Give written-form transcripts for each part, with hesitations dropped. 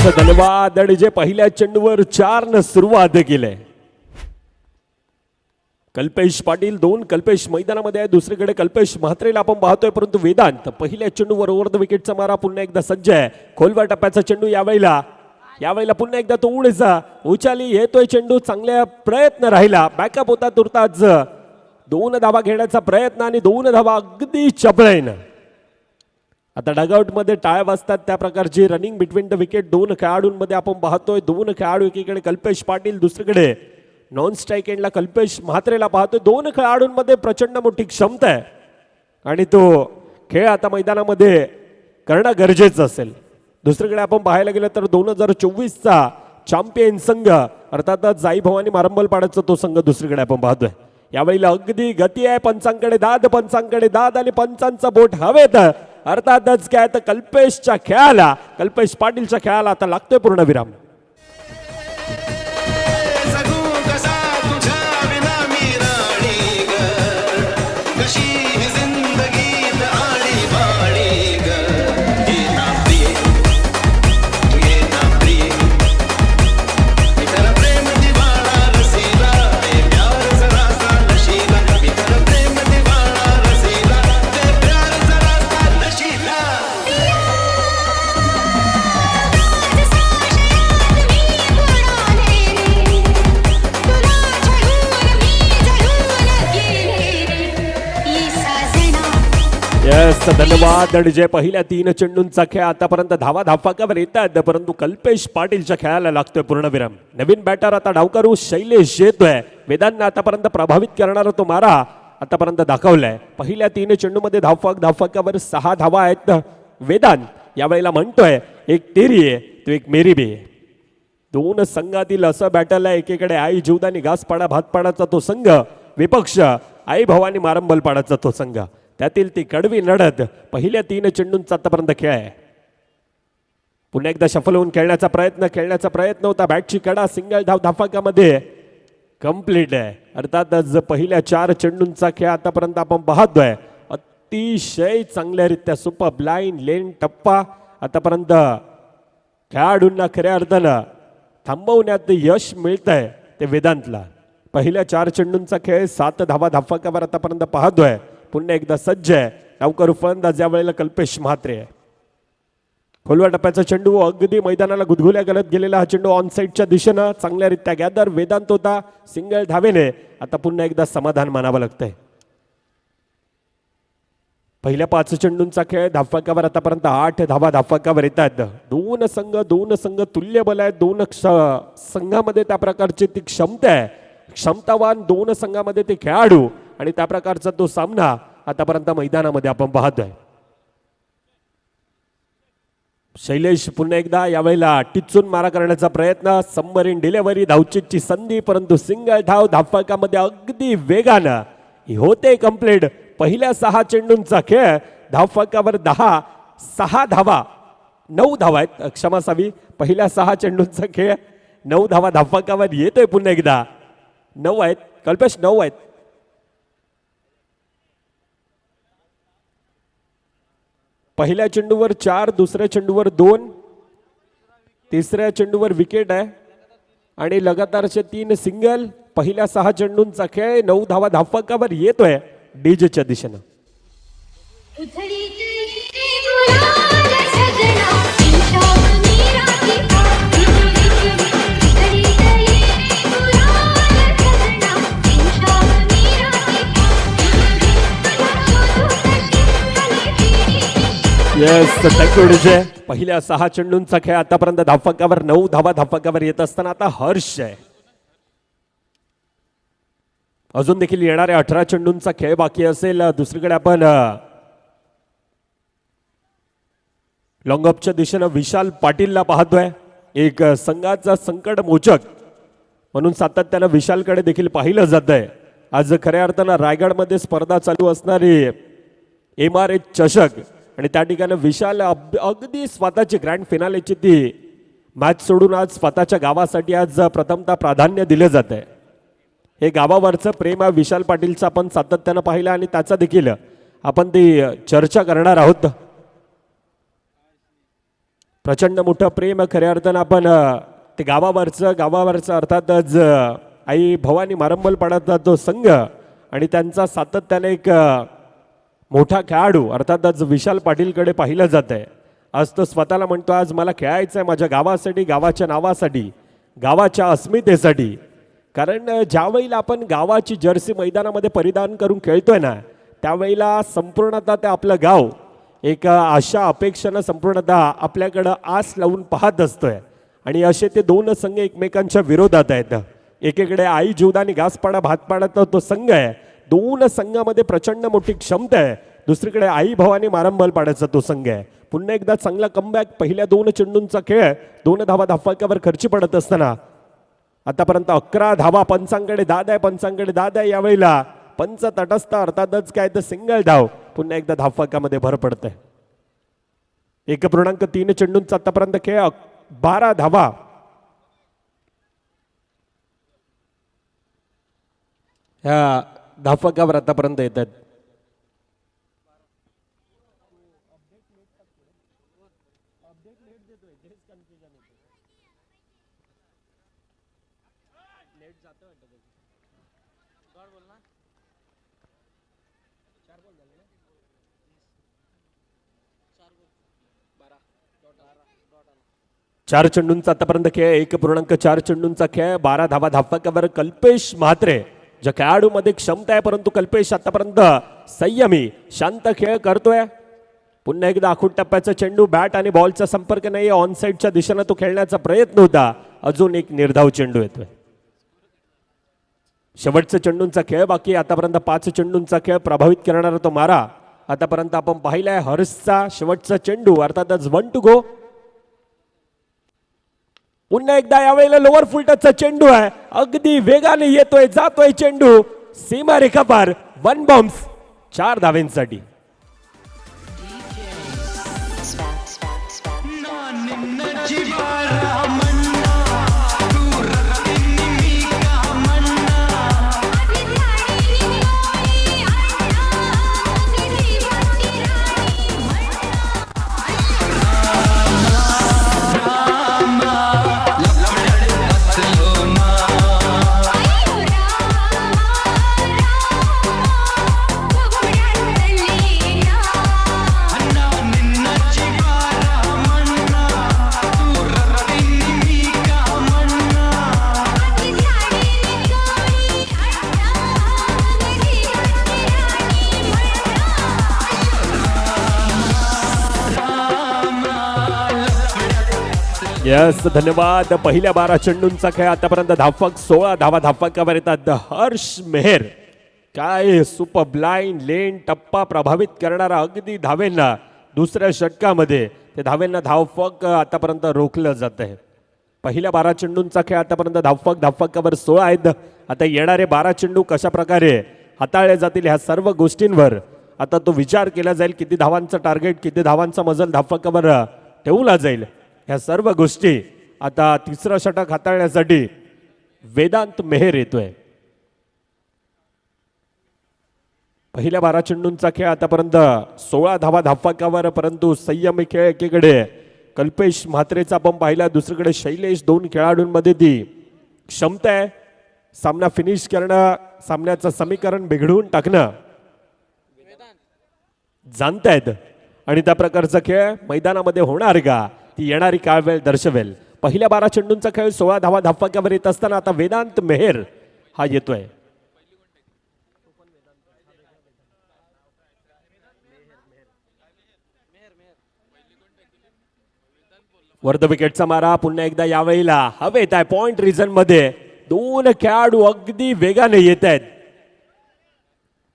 धन्यवाद. आणि जे पहिल्या चेंडूवर 4 न सुरुवात केली. कल्पेश पाटील 2. कल्पेश मैदानामध्ये आहे. दुसरीकडे कल्पेश म्हात्रेला आपण पाहतोय, परंतु वेदांत पहिल्या चेंडूवर ओव्हर द विकेटचा मारा पुन्हा एकदा सज्ज आहे. खोलवर टप्प्याचा चेंडू यावेळेला पुन्हा एकदा तो उडीचा उचाली येतोय चेंडू. चांगल्या प्रयत्न राहिला, बॅकअप होता तुर्ताच. 2 धावा घेण्याचा प्रयत्न आणि 2 धावा अगदी चपळेनं. आता डगआउट मध्ये टाळ्या वाजतात त्या प्रकारची रनिंग बिटवीन द विकेट 2 खेळाडूंमध्ये आपण पाहतोय. 2 खेळाडू, एकीकडे कल्पेश पाटील, दुसरीकडे नॉन स्ट्राईक एंडला कल्पेश म्हात्रेला पाहतोय. 2 खेळाडूंमध्ये प्रचंड मोठी क्षमता आहे आणि तो खेळ आता मैदानामध्ये करणं गरजेचं असेल. दुसरीकडे आपण पाहायला गेलं तर 2024चा चॅम्पियन संघ अर्थातच जाई भवानी मारंबलपाड्याचा तो संघ दुसरीकडे आपण पाहतोय. यावेळेला अगदी गती आहे. पंचांकडे दाद आणि पंचांचा बोट हवेत. अर्थातच काय तर कल्पेश पाटीलच्या खेळाला आता लागतोय पूर्णविराम. धन्यवाद. आणि जे पहिल्या 3 चेंडूंचा खेळ आतापर्यंत धाफाकावर येतात, परंतु कल्पेश पाटीलच्या खेळाला लागतोय पूर्णविराम. नवीन बॅटर आता डावकरू शैलेश येतोय. वेदांना आतापर्यंत प्रभावित करणारा तो मारा आतापर्यंत दाखवलाय. पहिल्या 3 चेंडूमध्ये धाफाकावर 6 धावा आहेत. वेदांत यावेळेला म्हणतोय एक तेरी आहे तो एक मेरी बी. 2 संघातील असं बॅटल आहे. एकीकडे आई जीवदानी घासपाडा भातपाडाचा तो संघ, विपक्ष आई भवानी मारंबलपाडाचा तो संघ. त्यातील ती कडवी लढत पहिल्या 3 चेंडूंचा आतापर्यंत खेळ आहे. पुन्हा एकदा शफल होऊन खेळण्याचा प्रयत्न होता. बॅटची कडा सिंगल धाफाकामध्ये कंप्लीट आहे. अर्थातच पहिल्या 4 चेंडूंचा खेळ आतापर्यंत आपण पाहतोय. अतिशय चांगल्यारीत्या सुपर लाईन लेन टप्पा आतापर्यंत खेळाडूंना खऱ्या अर्थानं थांबवण्यात यश मिळतंय ते वेदांतला. पहिल्या 4 चेंडूंचा खेळ 7 धावा धाफाकावर आतापर्यंत पाहतोय. पुन्हा एकदा सज्ज आहे डावकरू फलंदाज. यावेळेला कल्पेश म्हात्रे आहे. खोलवा टप्प्याचा चेंडू अगदी मैदानाला गुदगुल्या गलत गेलेला हा चेंडू ऑन साईडच्या दिशेनं चांगल्यारीत्या गॅदर. वेदांत होता सिंगल धावेने. आता पुन्हा एकदा समाधान मानावं लागतंय. पहिल्या 5 चेंडूंचा खेळ धाफाकावर आतापर्यंत 8 धावा धाफाकावर येतात. 2 संघ तुल्यबल आहेत. 2 संघामध्ये त्या प्रकारची ती क्षमता आहे. क्षमतावान 2 संघामध्ये ते खेळाडू आणि त्या प्रकारचा तो सामना आतापर्यंत मैदानामध्ये आपण पाहतोय. शैलेश पुन्हा एकदा यावेळेला टिचून मारा करण्याचा प्रयत्न. सबमरीन डिलेव्हरी धावचीची संधी, परंतु सिंगल धाव धाफाकामध्ये अगदी वेगानं होते कंप्लीट. पहिल्या 6 चेंडूंचा खेळ धाफाकावर 6 धावा 9 धावा आहेत. क्षमासावी पहिल्या 6 चेंडूंचा खेळ 9 धावा धाफाकावर येतोय. पुन्हा एकदा 9 आहेत कल्पेश, 9 आहेत. पहिल्या चेंडूवर 4, दुसऱ्या चेंडूवर 2, तिसऱ्या चेंडूवर विकेट आहे आणि लगातारचे 3 सिंगल. पहिल्या 6 चेंडूंचा खेळ 9 धावा धाफाकावर येतोय डीजेच्या दिशेनं. Thank you DJ. पहिल्या 6 चेंडूंचा खेळ आतापर्यंत धाफाकावर 9 धावा धाफाकावर येत असताना आता हर्ष आहे. अजून देखील येणाऱ्या 18 चेंडूंचा खेळ बाकी असेल. दुसरीकडे आपण लॉंगअपच्या दिशेनं विशाल पाटीलला पाहतोय. एक संघाचा संकट मोचक म्हणून सातत्यानं विशालकडे देखील पाहिलं जात आहे. आज खऱ्या अर्थानं रायगडमध्ये स्पर्धा चालू असणारी MRH चषक आणि त्या ठिकाणी विशाल अगदी स्वतःची ग्रँड फिनालेची ती मॅच सोडून आज स्वतःच्या गावासाठी आज प्रथमतः प्राधान्य दिले जात आहे. हे गावावरचं प्रेम आहे विशाल पाटीलचं आपण सातत्यानं पाहिलं आणि त्याचा देखील आपण ती चर्चा करणार आहोत. प्रचंड मोठं प्रेम खऱ्या अर्थानं आपण ते गावावरचं अर्थातच आई भवानी मारंबल पाडाचा तो संघ आणि त्यांचा सातत्याने एक मोठा खेळाडू अर्थातच विशाल पाटीलकडे पाहिलं जात आहे. आज तो स्वतःला म्हणतो आज मला खेळायचं आहे माझ्या गावासाठी, गावाच्या नावासाठी, गावाच्या अस्मितेसाठी. कारण ज्या वेळेला आपण गावाची जर्सी मैदानामध्ये परिधान करून खेळतोय ना त्यावेळेला संपूर्णतः ते आपलं गाव एक आशा अपेक्षेनं संपूर्णतः आपल्याकडं आस लावून पाहत असतोय. आणि असे ते दोन संघ एकमेकांच्या विरोधात आहेत. एकीकडे आई जीवदानी घासपाडा भातपाडाचा तो संघ आहे, दोन संघामध्ये प्रचंड मोठी क्षमता आहे. दुसरीकडे आई भवानी मारंबल पाड्याचा तो संघ आहे. पुन्हा एकदा चांगला कमबॅक, पहिल्या 2 चेंडूंचा खेळ, 2 धावा धाफाक्यावर खर्ची पडत असताना आतापर्यंत 11 धावा पंचांकडे दाद आहे. पंचांकडे दाद आहे यावेळेला पंच तटस्थ अर्थातच काय तर सिंगल धाव. पुन्हा एकदा धाफाक्यामध्ये भर पडते. 1.3 चेंडूंचा आतापर्यंत खेळ, 12 धावा. ह्या धाफाक्यावर आतापर्यंत येत आहेत. चार चेंडूंचा आतापर्यंत खेळ, 1.4 चेंडूंचा खेळ, 12 धावा धाफाक्यावर. कल्पेश म्हात्रे ज्या खेळाडूमध्ये क्षमता आहे परंतु कल्पेश आतापर्यंत संयमी शांत खेळ करतोय. पुन्हा एकदा आखूड टप्प्याचा चेंडू, बॅट आणि बॉलचा संपर्क नाही, ऑन साईडच्या दिशेने तो खेळण्याचा प्रयत्न होता. अजून एक निर्धाव चेंडू येतोय. शेवटचा चेंडूंचा खेळ बाकी. आतापर्यंत 5 चेंडूंचा खेळ, प्रभावित करणारा तो मारा आतापर्यंत आपण पाहिलाय. हर्षचा शेवटचा चेंडू अर्थातच 1 to go. पुन्हा एकदा यावेळेला लोअर फुलटचा चेंडू आहे, अगदी वेगाने येतोय जातोय चेंडू सीमा रेखा पार. 1 बाउन्स 4 धावेंसाठी. यस, धन्यवाद. पहिल्या 12 चेंडूंचा खेळ आतापर्यंत धावफक 16 धावा धावफकावर येतात. हर्ष मेहर काय सुपर ब्लाइंड लेन टप्पा प्रभावित करणारा अगदी धावेंना दुसऱ्या षटकामध्ये ते धावेंना धावफक आतापर्यंत रोखलं जात आहे. पहिल्या 12 चेंडूंचा खेळ आतापर्यंत धावफकावर 16 आहेत. आता येणारे 12 चेंडू कशा प्रकारे हाताळले जातील ह्या सर्व गोष्टींवर आता तो विचार केला जाईल. किती धावांचं टार्गेट, किती धावांचा मजल धावफकावर ठेवला जाईल, ह्या सर्व गोष्टी आता तिसरं षटक हाताळण्यासाठी वेदांत मेहर येतोय. पहिल्या 12 चेंडूंचा खेळ आतापर्यंत 16 धावा धावफकावर, परंतु संयमी खेळ. एकीकडे कल्पेश म्हात्रेचा आपण पाहिला, दुसरीकडे शैलेश. 2 खेळाडूंमध्ये ती क्षमता आहे सामना फिनिश करणं, सामन्याचं समीकरण बिघडवून टाकणं जाणतायत. आणि त्या प्रकारचा खेळ मैदानामध्ये होणार का ती येणारी काळ वेळ दर्शवेल. पहिल्या 12 चेंडूंचा खेळ 16 धावा धावफकावर येत असताना आता वेदांत मेहर हा येतोय. वर्ध विकेटचा मारा पुन्हा एकदा यावेळेला हवेत आहे. पॉइंट रिजन मध्ये 2 खेळाडू अगदी वेगाने येत आहेत.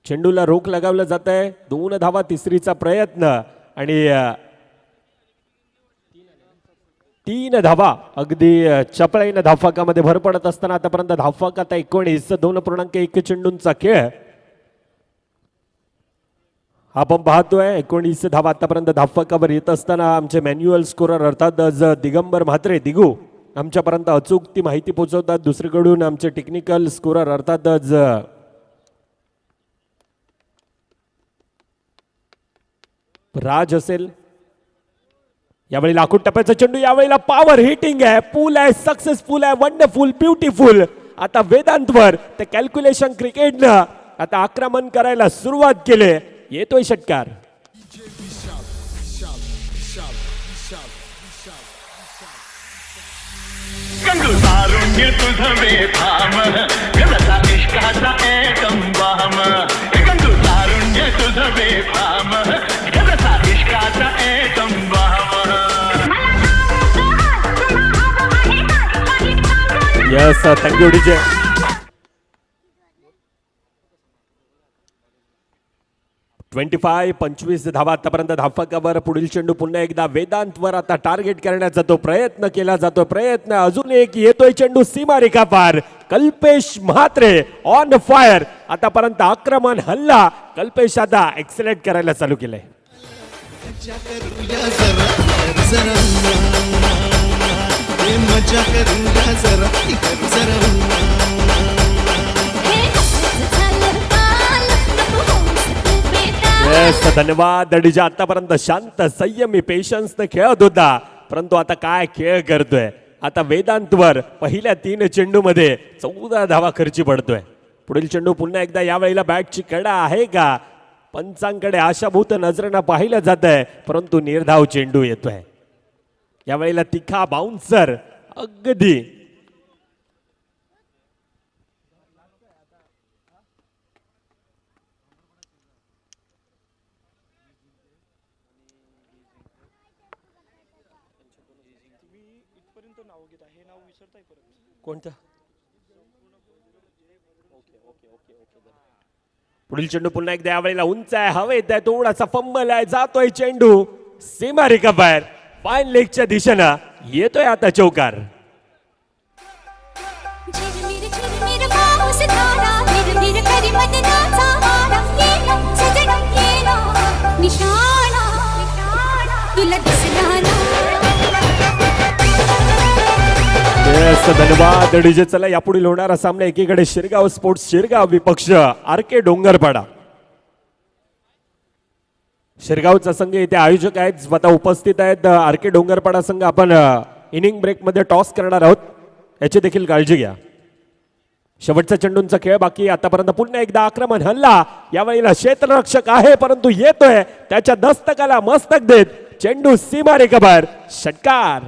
चेंडूला रोख लगावलं जात आहे. 2 धावा, तिसरीचा प्रयत्न आणि 3 धावा अगदी चपळाईनं धावफकामध्ये भर पडत असताना आतापर्यंत धावफक आता 19. 2.1 चेंडूंचा खेळ आपण पाहतोय. 19 धावा आतापर्यंत धावफकावर येत असताना आमचे मॅन्युअल स्कोरर अर्थात दिगंबर म्हात्रे दिगू आमच्यापर्यंत अचूक ती माहिती पोहोचवतात. दुसरीकडून आमचे टेक्निकल स्कोरर अर्थात राज असेल यावेळी लाखो टप्प्याचा चेंडू, यावेळेला पॉवर हिटिंग आहे, पूल आहे, सक्सेसफुल आहे, वंडरफुल, ब्युटिफुल. आता वेदांतवर ते कॅल्क्युलेशन क्रिकेटनं आता आक्रमण करायला सुरुवात केली. येतोय षटकार. गंगू तारुण्य तुझं बेफाम गलता इश्काचा एकम वाम. गंगू तारुण्य तुझं बेफाम गलता इश्काचा एकम वाम. Yes, thank you DJ. $25 25 धावा आतापर्यंत धावफलकावर. पुढील चेंडू पुन्हा एकदा वेदांतवर आता टार्गेट करण्याचा तो प्रयत्न केला जातो. प्रयत्न अजून एक येतोय चेंडू सीमारेखा पार. Kalpesh Mhatre on fire. आतापर्यंत आक्रमण हल्ला. कल्पेश आता एक्सेलेट करायला चालू केलंय. धन्यवाद डीजे. आतापर्यंत शांत संयमी पेशन्सने खेळत होता, परंतु आता काय खेळ करतोय. आता वेदांतवर पहिल्या 3 चेंडूमध्ये 14 धावा खर्ची पडतोय. पुढील चेंडू पुन्हा एकदा, यावेळेला बॅटची कडा आहे का. पंचांकडे आशाभूत नजरेनं पाहिलं जात आहे, परंतु निर्धाव चेंडू येतोय. यावेळेला तिखा बाउन्सर अगदी कोणतं. पुढील चेंडू पुन्हा एकदा, यावेळेला उंच आहे, हवेत आहे, थोडासा फंबल आहे, जातोय चेंडू सीमारेखा बाहेर. फाईन लेगच्या दिशेनं येतोय आता चौकार. धन्यवाद डीजे. चला यापुढील होणारा सामना, एकीकडे शिरगाव स्पोर्ट्स शिरगाव विपक्ष आरके डोंगरपाडा. शिरगावचा संघ इथे आयोजक आहेत, स्वतः उपस्थित आहेत. आरके डोंगरपाडा संघ आपण इनिंग ब्रेक मध्ये टॉस करणार आहोत, याची देखील काळजी घ्या. शेवटचा चेंडूंचा खेळ बाकी. आतापर्यंत पुन्हा एकदा आक्रमण हल्ला. यावेळेला क्षेत्ररक्षक आहे, परंतु येतोय त्याच्या दस्तकाला मस्तक देत चेंडू सीमारेखा बाहेर. षटकार.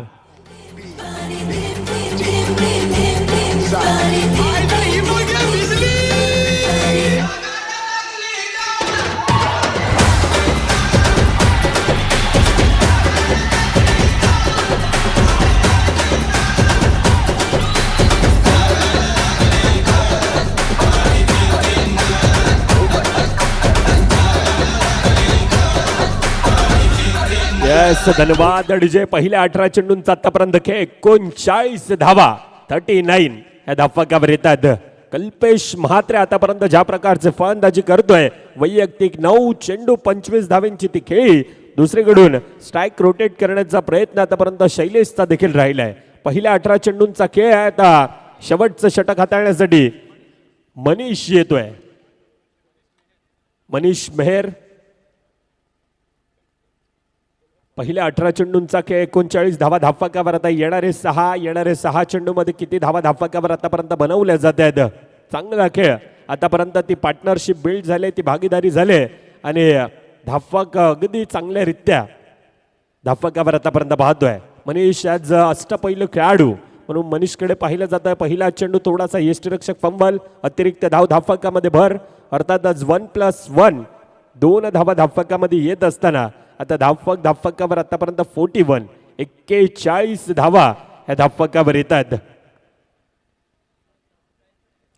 धन्यवाद डीजे. पहिल्या 18 चेंडूंचा आतापर्यंत खेळ 39 धावा 39 या धावफलकावर येतात. कल्पेश म्हात्रे आतापर्यंत ज्या प्रकारचे फलंदाजी करतोय, वैयक्तिक 9 चेंडू 25 धावांची ती खेळी. दुसरीकडून स्ट्राईक रोटेट करण्याचा प्रयत्न आतापर्यंत शैलेशचा देखील राहिलाय. पहिल्या 18 चेंडूंचा खेळ आहे. आता शेवटचं षटक हाताळण्यासाठी मनीष येतोय. मनीष मेहर. पहिल्या 18 चेंडूंचा खेळ 39 धावा धावफलकावर. आता येणारे 6 चेंडूमध्ये किती धावा धावफलकावर आतापर्यंत बनवल्या जात आहेत. चांगला खेळ. आतापर्यंत ती पार्टनरशिप बिल्ड झाली, ती भागीदारी झाली आणि धावफलक अगदी चांगल्यारित्या धावफलकावर आतापर्यंत पाहतोय. मनीष आज अष्टपैलू खेळाडू म्हणून मनीषकडे पाहिलं जात आहे. पहिला चेंडू थोडासा यष्टीरक्षक फंबल, अतिरिक्त धावफलकामध्ये भर. अर्थातच 1+1 2 धावा धावफलकामध्ये येत असताना आता धावफलकावर आतापर्यंत 41 धावा या धावफलकावर येतात.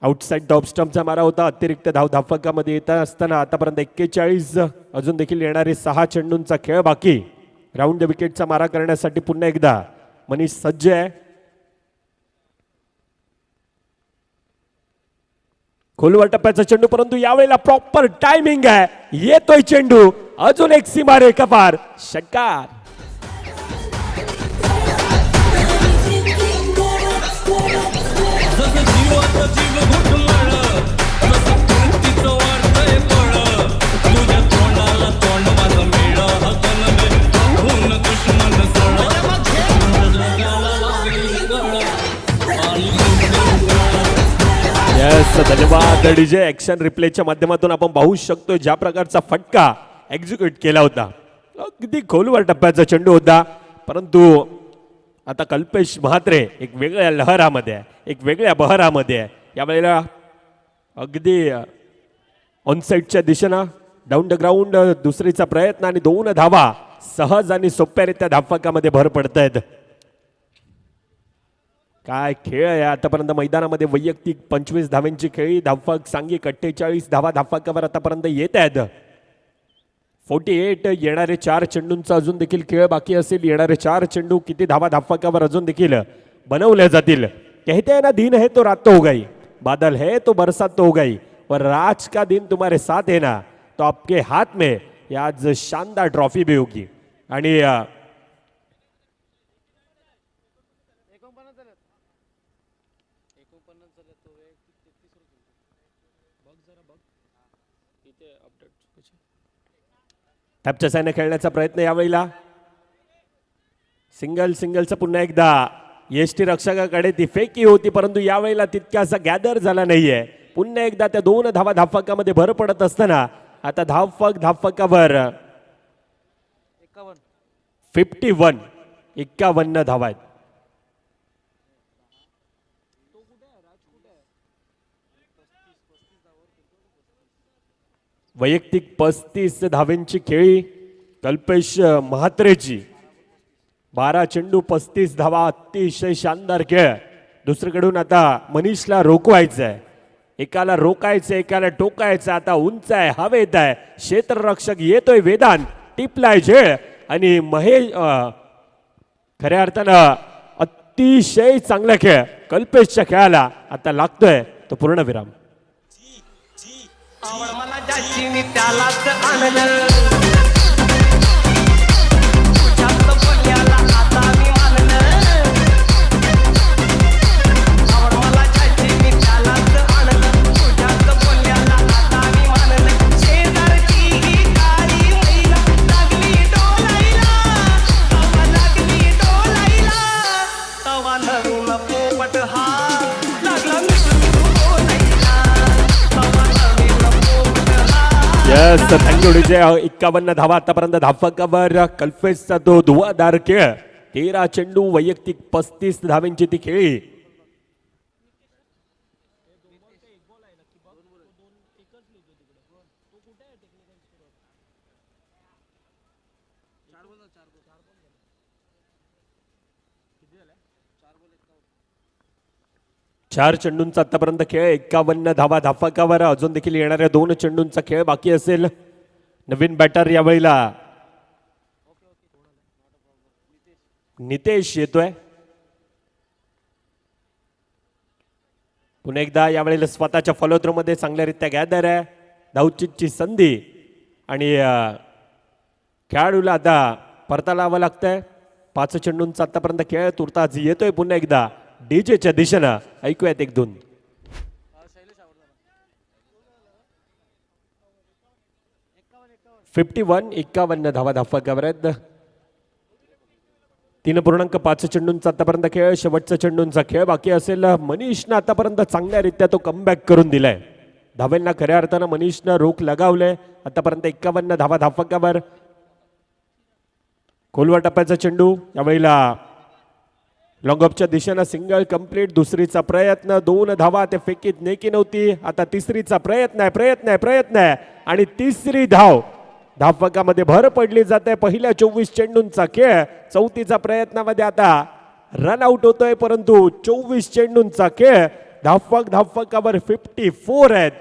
आउटसाइड टॉप स्टंपचा मारा होता. अतिरिक्त धावफलकामध्ये येत असताना आतापर्यंत 41. अजून देखील येणारे 6 चेंडूंचा खेळ बाकी. राऊंड द विकेटचा मारा करण्यासाठी पुन्हा एकदा मनीष सज्ज आहे. खोलवर टप्प्याचा चेंडू, परंतु यावेळेला प्रॉपर टायमिंग आहे. येतोय चेंडू, अजून एक सीमारेखा पार. षटकार. यस, धन्यवाद डीजे. ऍक्शन रिप्लेच्या माध्यमातून आपण पाहू शकतो ज्या प्रकारचा फटका एक्झिक्यूट केला होता. अगदी खोलवर टप्प्याचा चेंडू होता, परंतु आता कल्पेश म्हात्रे एक वेगळ्या लहरामध्ये आहे, एक वेगळ्या बहरामध्ये आहे. यावेळेला अगदी ऑनसाईडच्या दिशेनं डाऊन द ग्राउंड दुसरीचा प्रयत्न आणि 2 धावा सहज आणि सोप्यारित्या धावफलकामध्ये भर पडत आहेत. काय खेळ आहे आतापर्यंत मैदानामध्ये. वैयक्तिक 25 धावांची खेळी, धावफलक सांघिक 48 धावा धावफलकावर आतापर्यंत येत आहेत. 48 येणारे 4 चेंडूंचा अजून देखील खेळ बाकी असेल. येणारे 4 चेंडू किती धावा धावफलकावर अजून देखील बनवले जातील. कहते हैं ना दिन है तो रात तो हो गई, बादल है तो बरसात तो हो गई, और आज का दिन तुम्हारे साथ है ना तो आपके हाथ में ये आज शानदार ट्रॉफी भी होगी. आणि टॅपच्या साईने खेळण्याचा प्रयत्न यावेळेला. सिंगलचं पुन्हा एकदा यष्टी रक्षकाकडे ती फेकी होती, परंतु यावेळेला तितक्यासा गॅदर झाला नाहीये. पुन्हा एकदा त्या 2 धावा धावफलकामध्ये भर पडत असताना आता धावफलकावर 51 धावा आहेत. वैयक्तिक 35 धावांची खेळी कल्पेश म्हात्रेची. 12 चेंडू 35 धावा, अतिशय शानदार खेळ. दुसरीकडून आता मनीषला रोखवायचंय, एकाला रोकायचं एकाला टोकायचं. आता उंच आहे, हवेत आहे, क्षेत्ररक्षक येतोय वेदांत, टिपलाय झेळ आणि महेश. खऱ्या अर्थानं अतिशय चांगला खेळ कल्पेशच्या खेळाला आता लागतोय तो पूर्णविराम. आवड मला ज्याची मी त्यालाच आणलं, तुझ्याच बोलण्याला आता मी मानलं. आवड मला ज्याची मी त्यालाच आणलं, तुझ्याच बोलण्याला आता मी मानलं. शेजारची ही काळी मैना लागली डोलायला, तवा लागली डोलायला, तवा नवीन पोपट हा लागला मिसळून बोलायला, तवा नवीन यस, थँक्यू डीजे. 51 धावा आतापर्यंत धावफलकावर कल्पेशचा तो धुवाधार खेळ. 13 चेंडू वैयक्तिक 35 धावांची ती खेळी. चार चेंडूंचा आतापर्यंत खेळ. 51 धावा धावफलकावर. अजून देखील येणाऱ्या 2 चेंडूंचा खेळ बाकी असेल. नवीन बॅटर यावेळेला नितेश येतोय. पुन्हा एकदा यावेळेला स्वतःच्या फॉलोथ्रो मध्ये चांगल्यारीत्या गॅदर आहे. धावचीची संधी आणि खेळाडूला आता परताला यावं लागतंय. 5 चेंडूंचा आतापर्यंत खेळ तुर्तास येतोय पुन्हा एकदा डीजेच्या दिशेनं. ऐकूयात 1-2. 51 धावा धावफलकावर आहेत. 3.5 चेंडूंचा आतापर्यंत खेळ. शेवटचा चेंडूंचा खेळ बाकी असेल. मनीषनं आतापर्यंत चांगल्यारीत्या तो कमबॅक करून दिलाय. धावांना खऱ्या अर्थानं मनीषनं रोख लगावलंय. आतापर्यंत 51 धावा धावफलकावर. खोलवर टप्प्याचा चेंडू यावेळेला लॉंगऑफच्या दिशेनं सिंगल कंप्लीट. दुसरीचा प्रयत्न 2 धावा, ते फेकीत नेकी नव्हती. आता तिसरीचा प्रयत्न आहे आणि तिसरी धाव धावफलकामध्ये भर पडली जाते. पहिल्या 24 चेंडूंचा खेळ. 34चा प्रयत्नामध्ये आता रन आउट होतोय, परंतु 24 चेंडूंचा खेळ. धावफलकावर 54 आहेत.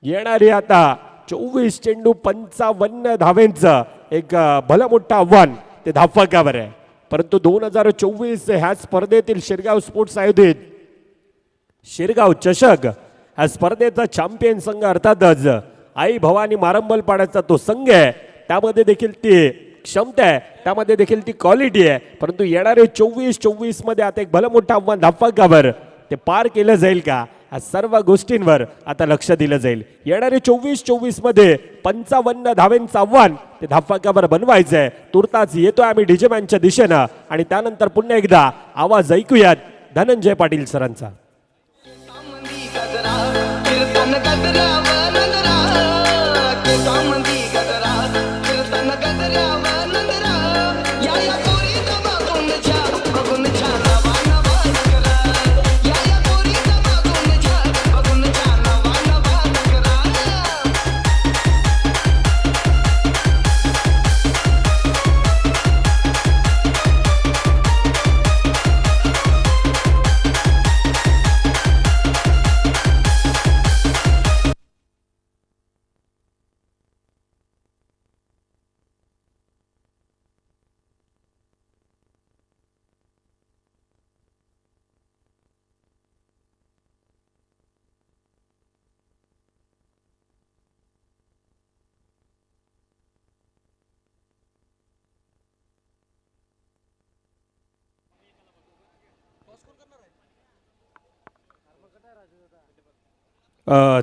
येणारी आता 24 चेंडू 55 धावेंचं एक भलं मोठं आव्हान ते धावफलकावर आहे. परंतु 2024 ह्या स्पर्धेतील शिरगाव स्पोर्ट्स आयोजित शिरगाव चषक ह्या स्पर्धेचा चॅम्पियन संघ अर्थातच आई भवानी मारंबलपाड्याचा तो संघ आहे. त्यामध्ये देखील ती क्षमता आहे, त्यामध्ये देखील ती क्वालिटी आहे. परंतु येणारे 24 मध्ये आता एक भलं मोठं आव्हान धावफलकावर ते पार केलं जाईल का, या सर्व गोष्टींवर आता लक्ष दिलं जाईल. येणारे 24 मध्ये 55 धावेंचं आव्हान ते धावफलकावर बनवायचं आहे. तुर्तास येतोय आम्ही डीजे मॅनच्या दिशेनं आणि त्यानंतर पुन्हा एकदा आवाज ऐकूयात धनंजय पाटील सरांचा. गजऱ्यावर नंदरा केसांमंदी गजरा फिरताना गजऱ्यावर नंदरा या पोरीचा बघून छान नवा नवा नखरा या पोरीचा बघून छान नवा नवा नखरा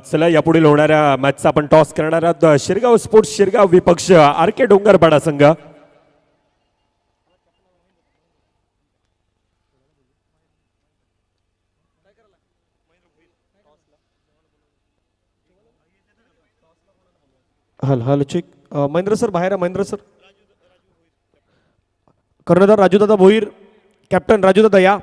चला यापुढील होणाऱ्या मॅचचा आपण टॉस करणार आहोत. शिरगाव स्पोर्ट्स शिरगाव विपक्ष आर के डोंगरपाडा संघ. Hello check. महेंद्र सर बाहेर आहे. महेंद्र सर. कर्णधार राजूदादा भोईर, कॅप्टन राजूदादा या.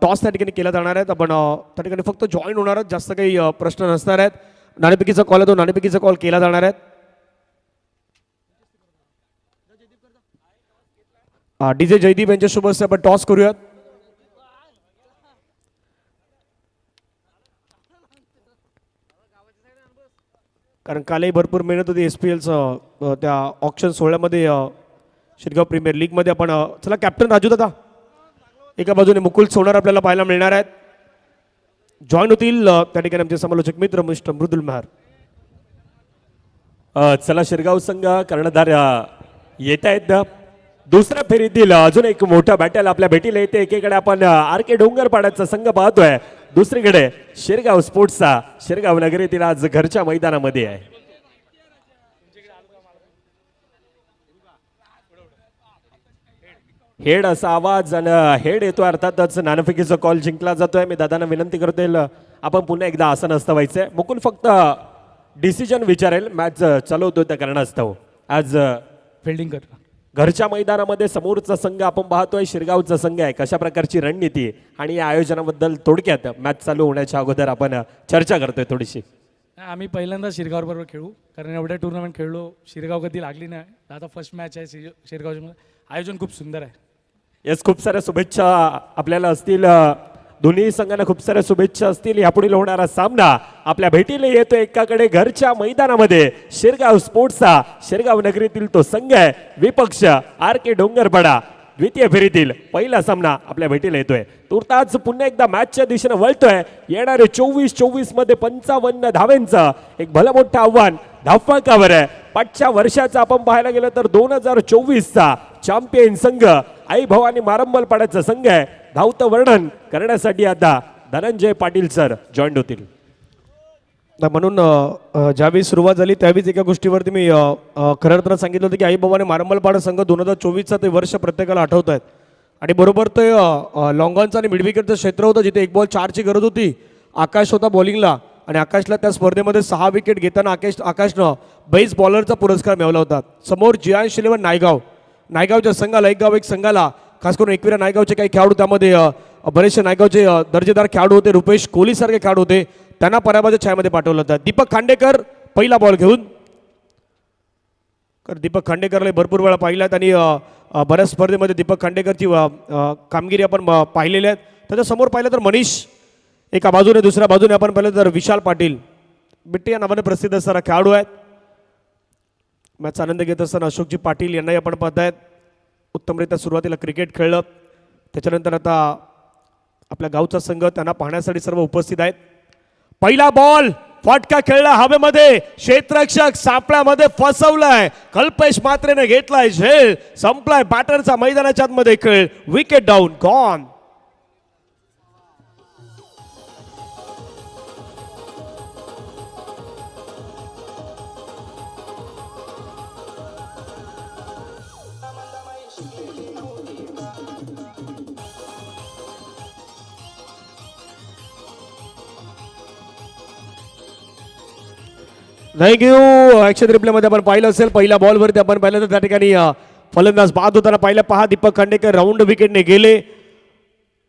टॉस त्या ठिकाणी केला जाणार आहे. आपण त्या ठिकाणी फक्त जॉईन होणार आहेत. जास्त काही प्रश्न नसणार आहेत. नाणेफेकीचा कॉल आहे तो नाणेफेकीचा कॉल केला जाणार आहे. डीजे जयदीप यांच्यासोबत आपण टॉस करूयात. कारण कालही भरपूर मेहनत होती SPLचं त्या ऑक्शन सोहळ्यामध्ये शिरगाव प्रीमियर लीगमध्ये. आपण चला कॅप्टन राजूदादा एका बाजूने मुकुल सोनार आपल्याला पाहायला मिळणार आहेत. जॉईन होतील त्या ठिकाणी आमचे समालोचक मित्र मिस्टर मृदुल महार. चला शिरगाव संघ कर्णधार येत आहेत. दुसऱ्या फेरीतील अजून एक मोठा बॅटल आपल्या भेटीला येते. एकीकडे आपण आर के डोंगरपाड्याचा संघ पाहतोय, दुसरीकडे शिरगाव स्पोर्ट्सचा शिरगाव नगरीतील आज घरच्या मैदानामध्ये आहे. हेड असा आवाज आणि हेड येतो, अर्थातच नाणेफेकीचा कॉल जिंकला जातोय. मी दादांना विनंती करतोय आपण पुन्हा एकदा असं नसतं व्हायचंय. मुकुल फक्त डिसिजन विचारेल, मॅच चालवतोय त्या कारणास्तव. आज फिल्डिंग कर. घरच्या मैदानामध्ये समोरचा संघ आपण पाहतोय शिरगावचा संघ आहे. कशा प्रकारची रणनीती आणि या आयोजनाबद्दल थोडक्यात मॅच चालू होण्याच्या अगोदर आपण चर्चा करतोय थोडीशी. आम्ही पहिल्यांदा शिरगाव बरोबर खेळू, कारण एवढ्या टुर्नामेंट खेळलो, शिरगाव कधी लागली नाही. आता फर्स्ट मॅच आहे शिरगावच्या. आयोजन खूप सुंदर आहे. येस, खूप साऱ्या शुभेच्छा आपल्याला असतील. दोन्ही संघांना खूप साऱ्या शुभेच्छा असतील. यापुढील होणारा सामना आपल्या भेटीला येतो एकाकडे घरच्या मैदानामध्ये शिरगाव स्पोर्ट्सचा शिरगाव नगरीतील तो संघ आहे विपक्ष आर के डोंगरपाडा. द्वितीय फेरीतील पहिला सामना आपल्या भेटीला येतोय. तुर्ताच पुन्हा एकदा मॅचच्या दिशेने वळतोय. येणारे 24 मध्ये 55 धावांचं एक भलं मोठं आव्हान धावफलकावर आहे. पाठच्या वर्षाचा आपण पाहायला गेलं तर 2024चा चॅम्पियन संघ आई भवानी मारंबलपाड्याचा संघ आहे. धावतं वर्णन करण्यासाठी आता धनंजय पाटील सर जॉईन होतील. म्हणून ज्यावेळी सुरुवात झाली त्यावेळीच एका गोष्टीवरती मी खऱ्या अर्थानं सांगितलं होतं की आई बाबाने मारंबलपाडा संघ 2024चा ते वर्ष प्रत्येकाला आठवत आहेत. आणि बरोबर ते लॉंगॉनचं आणि मिडविकेटचं क्षेत्र होतं जिथे 1 बॉल 4ची गरज होती. आकाश होता बॉलिंगला आणि आकाशला त्या स्पर्धेमध्ये 6 विकेट घेताना आकाशनं बेस्ट बॉलरचा पुरस्कार मिळवला होता. समोर जियांश 11 नायगावच्या संघाला एक संघाला खास करून एकविरा नायगावचे काही खेळाडू, त्यामध्ये बरेचसे नायगावचे दर्जेदार खेळाडू होते. रुपेश कोहली सारखे खेळाडू होते, त्यांना पराभवाच्या छायामध्ये पाठवलं होतं. दीपक खांडेकर पहिला बॉल घेऊन. दीपक खांडेकरला भरपूर वेळा पाहिल्यात आणि बऱ्याच स्पर्धेमध्ये दीपक खांडेकरची कामगिरी आपण पाहिलेली आहे. त्याच्यासमोर पाहिलं तर मनीष एका बाजूने, दुसऱ्या बाजूने आपण पाहिलं तर विशाल पाटील बिट्टी या नावाने प्रसिद्ध असणारा खेळाडू आहेत. मॅचचा आनंद घेत असताना अशोकजी पाटील यांनाही आपण पाहतायत. उत्तमरित्या सुरुवातीला क्रिकेट खेळलं, त्याच्यानंतर आता आपल्या गावचा संघ त्यांना पाहण्यासाठी सर्व उपस्थित आहेत. पहिला बॉल फटका खेळला हवेमध्ये, क्षेत्ररक्षक सापळ्यामध्ये फसवलाय. कल्पेश मात्रेने घेतलाय झेल, संपलाय बॅटरचा मैदानाच्या आतमध्ये खेळ. Wicket down, gone. Thank you. Action रिप्लेमध्ये आपण पाहिलं असेल पहिल्या बॉलवरती आपण पाहिलं तर त्या ठिकाणी फलंदाज बाद होताना पाहिलं. पहा दीपक खांडेकर राऊंड विकेटने गेले.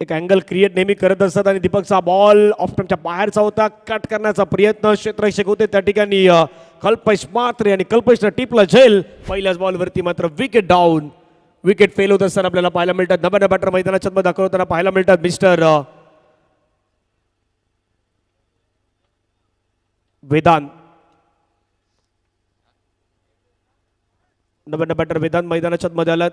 एक अँगल क्रिएट नेहमी करत असतात आणि दीपकचा बॉल ऑफ स्टंपच्या बाहेरचा होता. कट करण्याचा प्रयत्न क्षेत्ररक्षक होते त्या ठिकाणी कल्पेश मात्रे आणि कल्पेशनं टिपला झेल. पहिल्याच बॉलवरती मात्र विकेट डाऊन. विकेट फेल होत असताना आपल्याला पाहायला मिळतात. नव्या बॅटर मैदानाच्या मध्ये दाखवताना पाहायला मिळतात मिस्टर वेदांत. नव्या बॅटर वेदांत मैदानाच्या मध्ये आलात.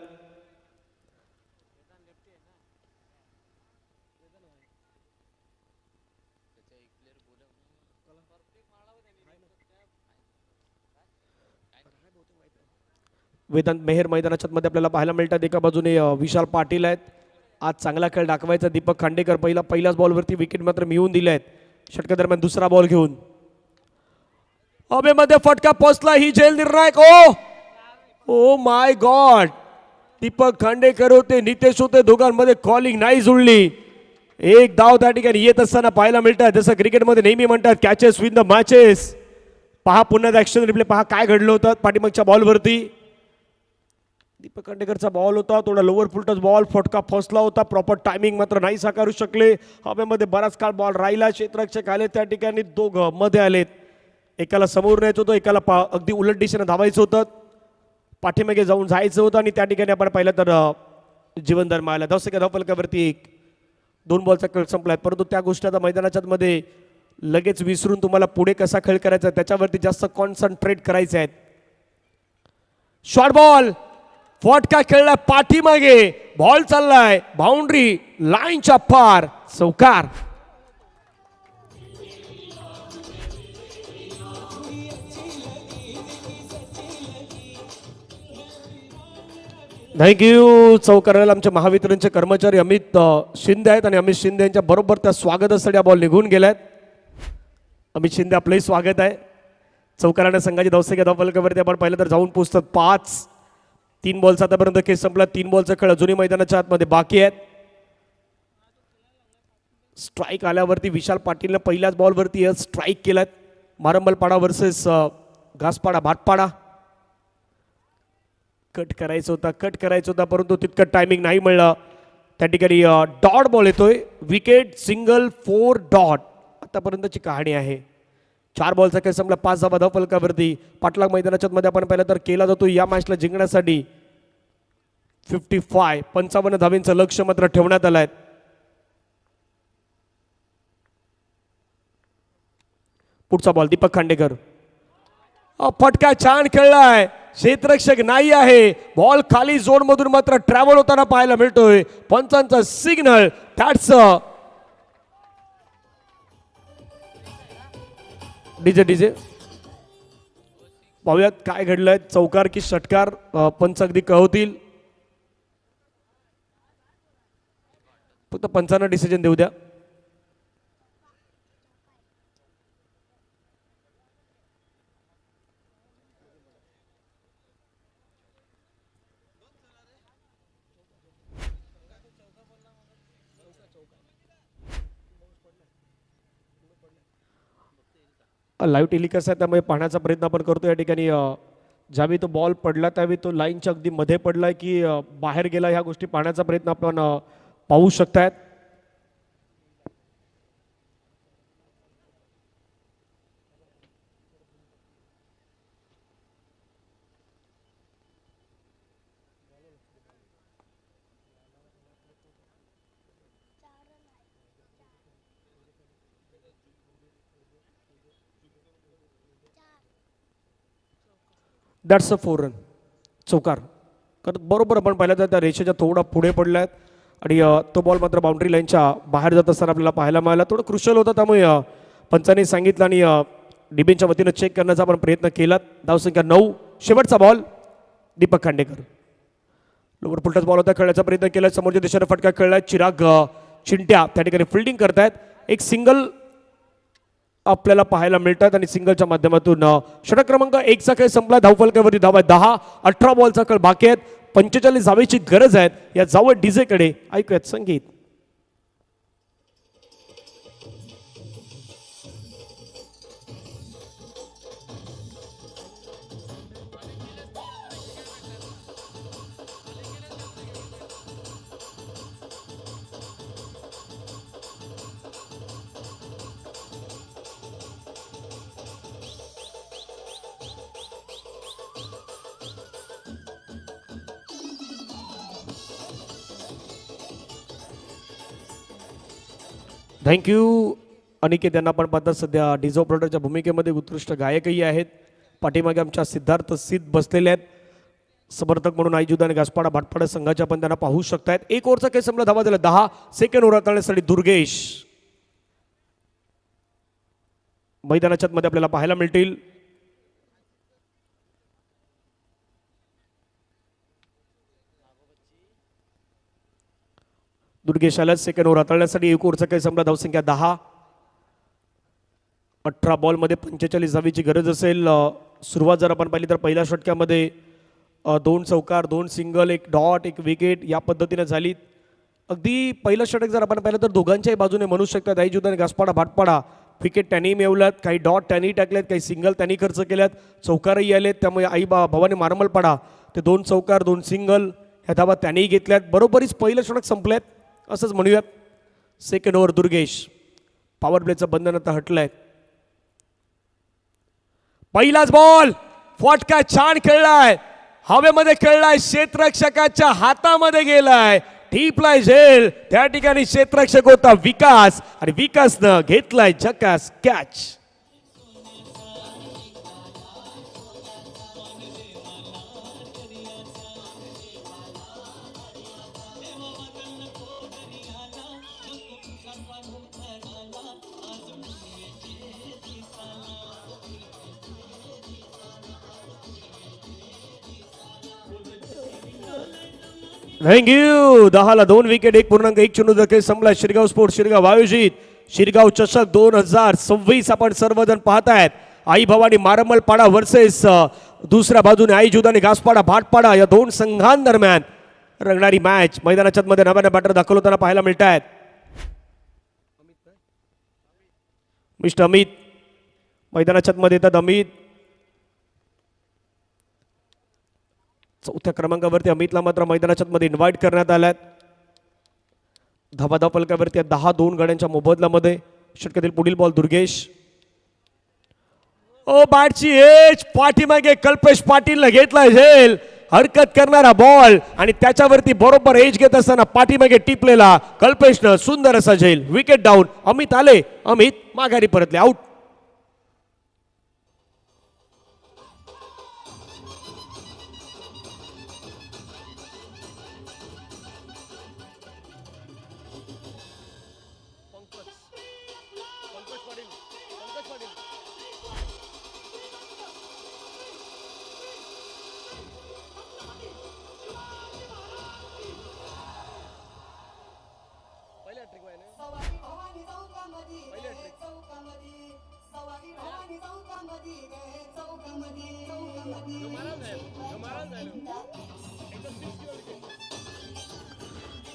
वेदांत मेहर मैदानाच्या मध्ये आपल्याला पाहायला मिळतात. एका बाजूने विशाल पाटील आहेत. आज चांगला खेळ दाखवायचा दीपक खांडेकर. पहिल्याच बॉलवरती विकेट मात्र मिळवून दिले आहेत. षटकादरम्यान दुसरा बॉल घेऊन हवेमध्ये फटका पोचला. ही झेल निर्णायक. Oh my God. Deepak Khandekar होते, नितेश होते, दोघांमध्ये कॉलिंग नाही जुळली. एक धाव त्या ठिकाणी येत असताना पाहायला मिळतात. जसं क्रिकेटमध्ये नेहमी म्हणतात कॅचेस विन द मॅचेस. पहा पुन्हा ऍक्शन रिप्ले. पहा काय घडलं होतं पाठीमागच्या बॉलवरती. दीपक खांडेकरचा बॉल होता, थोडा लोअर फुलटच बॉल. फटका फसला होता. प्रॉपर टायमिंग मात्र नाही साकारू शकले. हवेमध्ये बराच काळ बॉल राहिला. क्षेत्ररक्षक आले त्या ठिकाणी. दोघं मध्ये आलेत. एकाला समोर न्यायचं होतं, एकाला अगदी उलट दिशेनं धावायचं होतं. पाठीमागे जाऊन जायचं होतं आणि त्या ठिकाणी आपण पाहिलं तर जीवनदान मिळाला. 10 सेकंद धावफलकावरती 2 बॉलचा खेळ संपलाय. परंतु त्या गोष्टी आता मैदानाच्या मध्ये लगेच विसरून तुम्हाला पुढे कसा खेळ करायचा त्याच्यावरती जास्त कॉन्सन्ट्रेट करायचे आहेत. Short ball. फटका खेळलाय पाठीमागे. बॉल चाललाय बाउंड्री लाईनच्या पार. चौकार. थँक्यू. चौकाराला आमचे महावितरणचे कर्मचारी अमित शिंदे आहेत आणि अमित शिंदे यांच्या बरोबर त्या स्वागतासाठी बॉल निघून गेलायत. अमित शिंदे आपलंही स्वागत आहे. चौकाराने संघाची 10 सेकंद धावफलकावरती आपण पाहिलं तर जाऊन पोचतात 5. 3 बॉलचा आतापर्यंत खेळ संपला. 3 बॉलचा खेळ अजूनही मैदानाच्या आतमध्ये बाकी आहेत. स्ट्राईक आल्यावरती विशाल पाटीलने पहिल्याच बॉलवरती स्ट्राईक केलाय. मारंबलपाडा वर्सेस घासपाडा भाटपाडा. कट करायचं होता परंतु तितकं टायमिंग नाही मिळलं. त्या ठिकाणी डॉट बॉल येतोय. विकेट सिंगल 4 डॉट आतापर्यंतची कहाणी आहे. 4 बॉलचा खेळ संपला. 5 धावा धावफलकावरती. पाटलाग मैदानाच्या मध्ये आपण पाहिलं तर केला जातो या मॅचला जिंकण्यासाठी 55 धावींचं लक्ष मात्र ठेवण्यात आलंय. पुढचा बॉल दीपक खांडेकर. फटका छान खेळलाय. क्षेत्ररक्षक नाही आहे. बॉल खाली झोन मधून मात्र ट्रॅव्हल होताना पाहायला मिळतोय. पंचांचा सिग्नल. That's DJ. पाहूयात काय घडलंय. चौकार की षटकार पंच अगदी कळवतील. फक्त पंचांना डिसिजन देऊ द्या. लाईव्ह टेलिकास्ट आहे त्यामुळे पाहण्याचा प्रयत्न आपण करतो. या ठिकाणी ज्यावेळी तो बॉल पडला त्यावेळी तो लाईनच्या अगदी मध्ये पडलाय की बाहेर गेला ह्या गोष्टी पाहण्याचा प्रयत्न आपण पाहू शकतायत. That's a 4 run. चौकार. कारण बरोबर आपण पाहिलं तर त्या रेषेच्या थोडा पुढे पडला आहेत आणि तो बॉल मात्र बाउंड्री लाईनच्या बाहेर जात असताना आपल्याला पाहायला मिळाला. थोडं क्रुशल होतं त्यामुळे पंचांनी सांगितलं आणि डीबीच्या वतीनं चेक करण्याचा आपण प्रयत्न केला. धावसंख्या 9. शेवटचा ball Deepak Khandekar. Lower full toss ball होता. खेळण्याचा प्रयत्न केला. समोरच्या दिशेने फटका खेळलाय. चिराग चिंट्या त्या ठिकाणी फिल्डिंग करतायत. एक सिंगल आपल्याला पाहायला मिळतात आणि सिंगलच्या माध्यमातून षटक क्रमांक 1चा खेळ संपला. धावफलकावरती धावा 10. 18 बॉलचा खेळ बाकी आहेत. 45 धावेची गरज आहे. या जावं डीजेकडे. ऐकूयात संगीत. थँक्यू अनिकेत यांना आपण पाहतात सध्या डिझो ऑपरेटरच्या भूमिकेमध्ये उत्कृष्ट गायकही आहेत. पाठीमागे आमच्या सिद्धार्थ सिद्ध बसलेले आहेत समर्थक म्हणून आईजुदा आणि घासपाडा भाटपाडा संघाच्या पण त्यांना पाहू शकतायत. एक ओव्हरचा काही संपला धावा झाला 10 सेकंड ओव्हर हाताळण्यासाठी दुर्गेश मैदानाच्या मध्ये आपल्याला पाहायला मिळतील. दुर्गेश आला सेकंड ओव्हर हाताळण्यासाठी. एक ओव्हरचा काही संपला धावसंख्या 10. 18 बॉलमध्ये 45 धावेची गरज असेल. सुरुवात जर आपण पाहिली तर पहिल्या षटक्यामध्ये 2 चौकार 2 सिंगल 1 डॉट 1 विकेट या पद्धतीने झाली. अगदी पहिलं षटक जर आपण पाहिलं तर दोघांच्याही बाजूने म्हणू शकतात आईजुदा आणि घासपाडा भाटपाडा विकेट त्यांनी मिळवल्यात, काही डॉट त्यांनी टाकल्यात, काही सिंगल त्यांनी खर्च केल्यात, चौकारही आलेत. त्यामुळे आई भवानी मारमलपाडा ते 2 चौकार 2 सिंगल ह्या धावा त्यांनीही घेतल्यात. बरोबरीच पहिलं षटक संपल्यात असंच म्हणूयात. सेकंड ओव्हर दुर्गेश पॉवर प्लेचं बंधन आता हटलंय. पहिलाच बॉल फटका छान खेळलाय, हवेमध्ये खेळलाय, क्षेत्ररक्षकाच्या हातामध्ये गेलाय, टिपलाय झेल. त्या ठिकाणी क्षेत्ररक्षक होता विकास आणि विकासनं घेतलाय झकास कॅच. थँक्यू. 10ला 2 विकेट 1.1 संपला. शिरगाव स्पोर्ट शिरगाव आयोजित शिरगाव चषक 2026 आपण सर्वजण पाहतायत. आई भवानी मारमलपाडा वर्सेस दुसऱ्या बाजूने आईजुदा आणि घासपाडा भाटपाडा या 2 संघांदरम्यान रंगणारी मॅच मैदानाच्या मध्ये नव्याने बॅटर दाखल होताना पाहायला मिळत आहेत. मिस्टर अमित मैदानाच्या मध्ये येतात. अमित चौथ्या क्रमांकावरती अमितला मात्र मैदानाच्या मध्ये इन्व्हाइट करण्यात आल्यात. धाबाधाव फलकावरती 10-2 गड्यांच्या मोबदल्यामध्ये. षटकातील पुढील बॉल दुर्गेश. ओ बॅटची एज पाठीमागे कल्पेश पाटीलने घेतलाय झेल. हरकत करणारा बॉल आणि त्याच्यावरती बरोबर एज घेत असताना पाठीमागे टिपलेला कल्पेशनं सुंदर असा झेल. Wicket down. अमित आले, अमित माघारी परतले. आउट.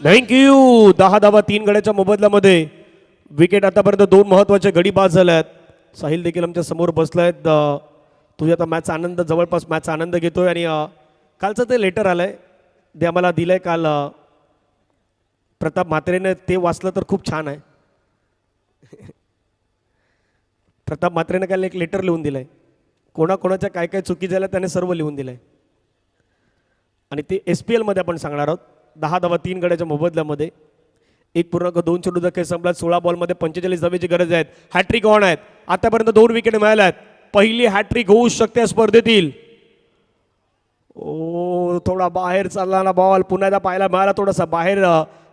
थँक्यू. 10 धावा 3 गड्याच्या मोबदल्यामध्ये. विकेट आतापर्यंत 2 महत्वाचे गडी बाद झाल्यात. साहिल देखील आमच्या समोर बसलायत. तुझ्या आता मॅच आनंद जवळपास मॅच आनंद घेतोय आणि कालचं ते लेटर आलंय ते आम्हाला दिलंय काल प्रताप म्हात्रेने. ते वाचलं तर खूप छान आहे. प्रताप म्हात्रेने काल एक लेटर लिहून दिलंय. कोणाकोणाच्या काय काय चुकी झाल्या त्याने सर्व लिहून दिलंय आणि ते SPL मध्ये आपण सांगणार आहोत. 10 धावा 3 गड्याच्या मोबदल्यामध्ये. 1.2 चेंडूचा खेळ संपला. 16 बॉलमध्ये 45 धावेची गरज आहे. हॅट्रिक ऑन आहेत. आतापर्यंत 2 विकेट मिळाल्यात. पहिली हॅट्रिक होऊ शकते स्पर्धेतील. ओ थोडा बाहेर चालणारा बॉल पुन्हा एकदा पाहायला मिळाला. थोडासा बाहेर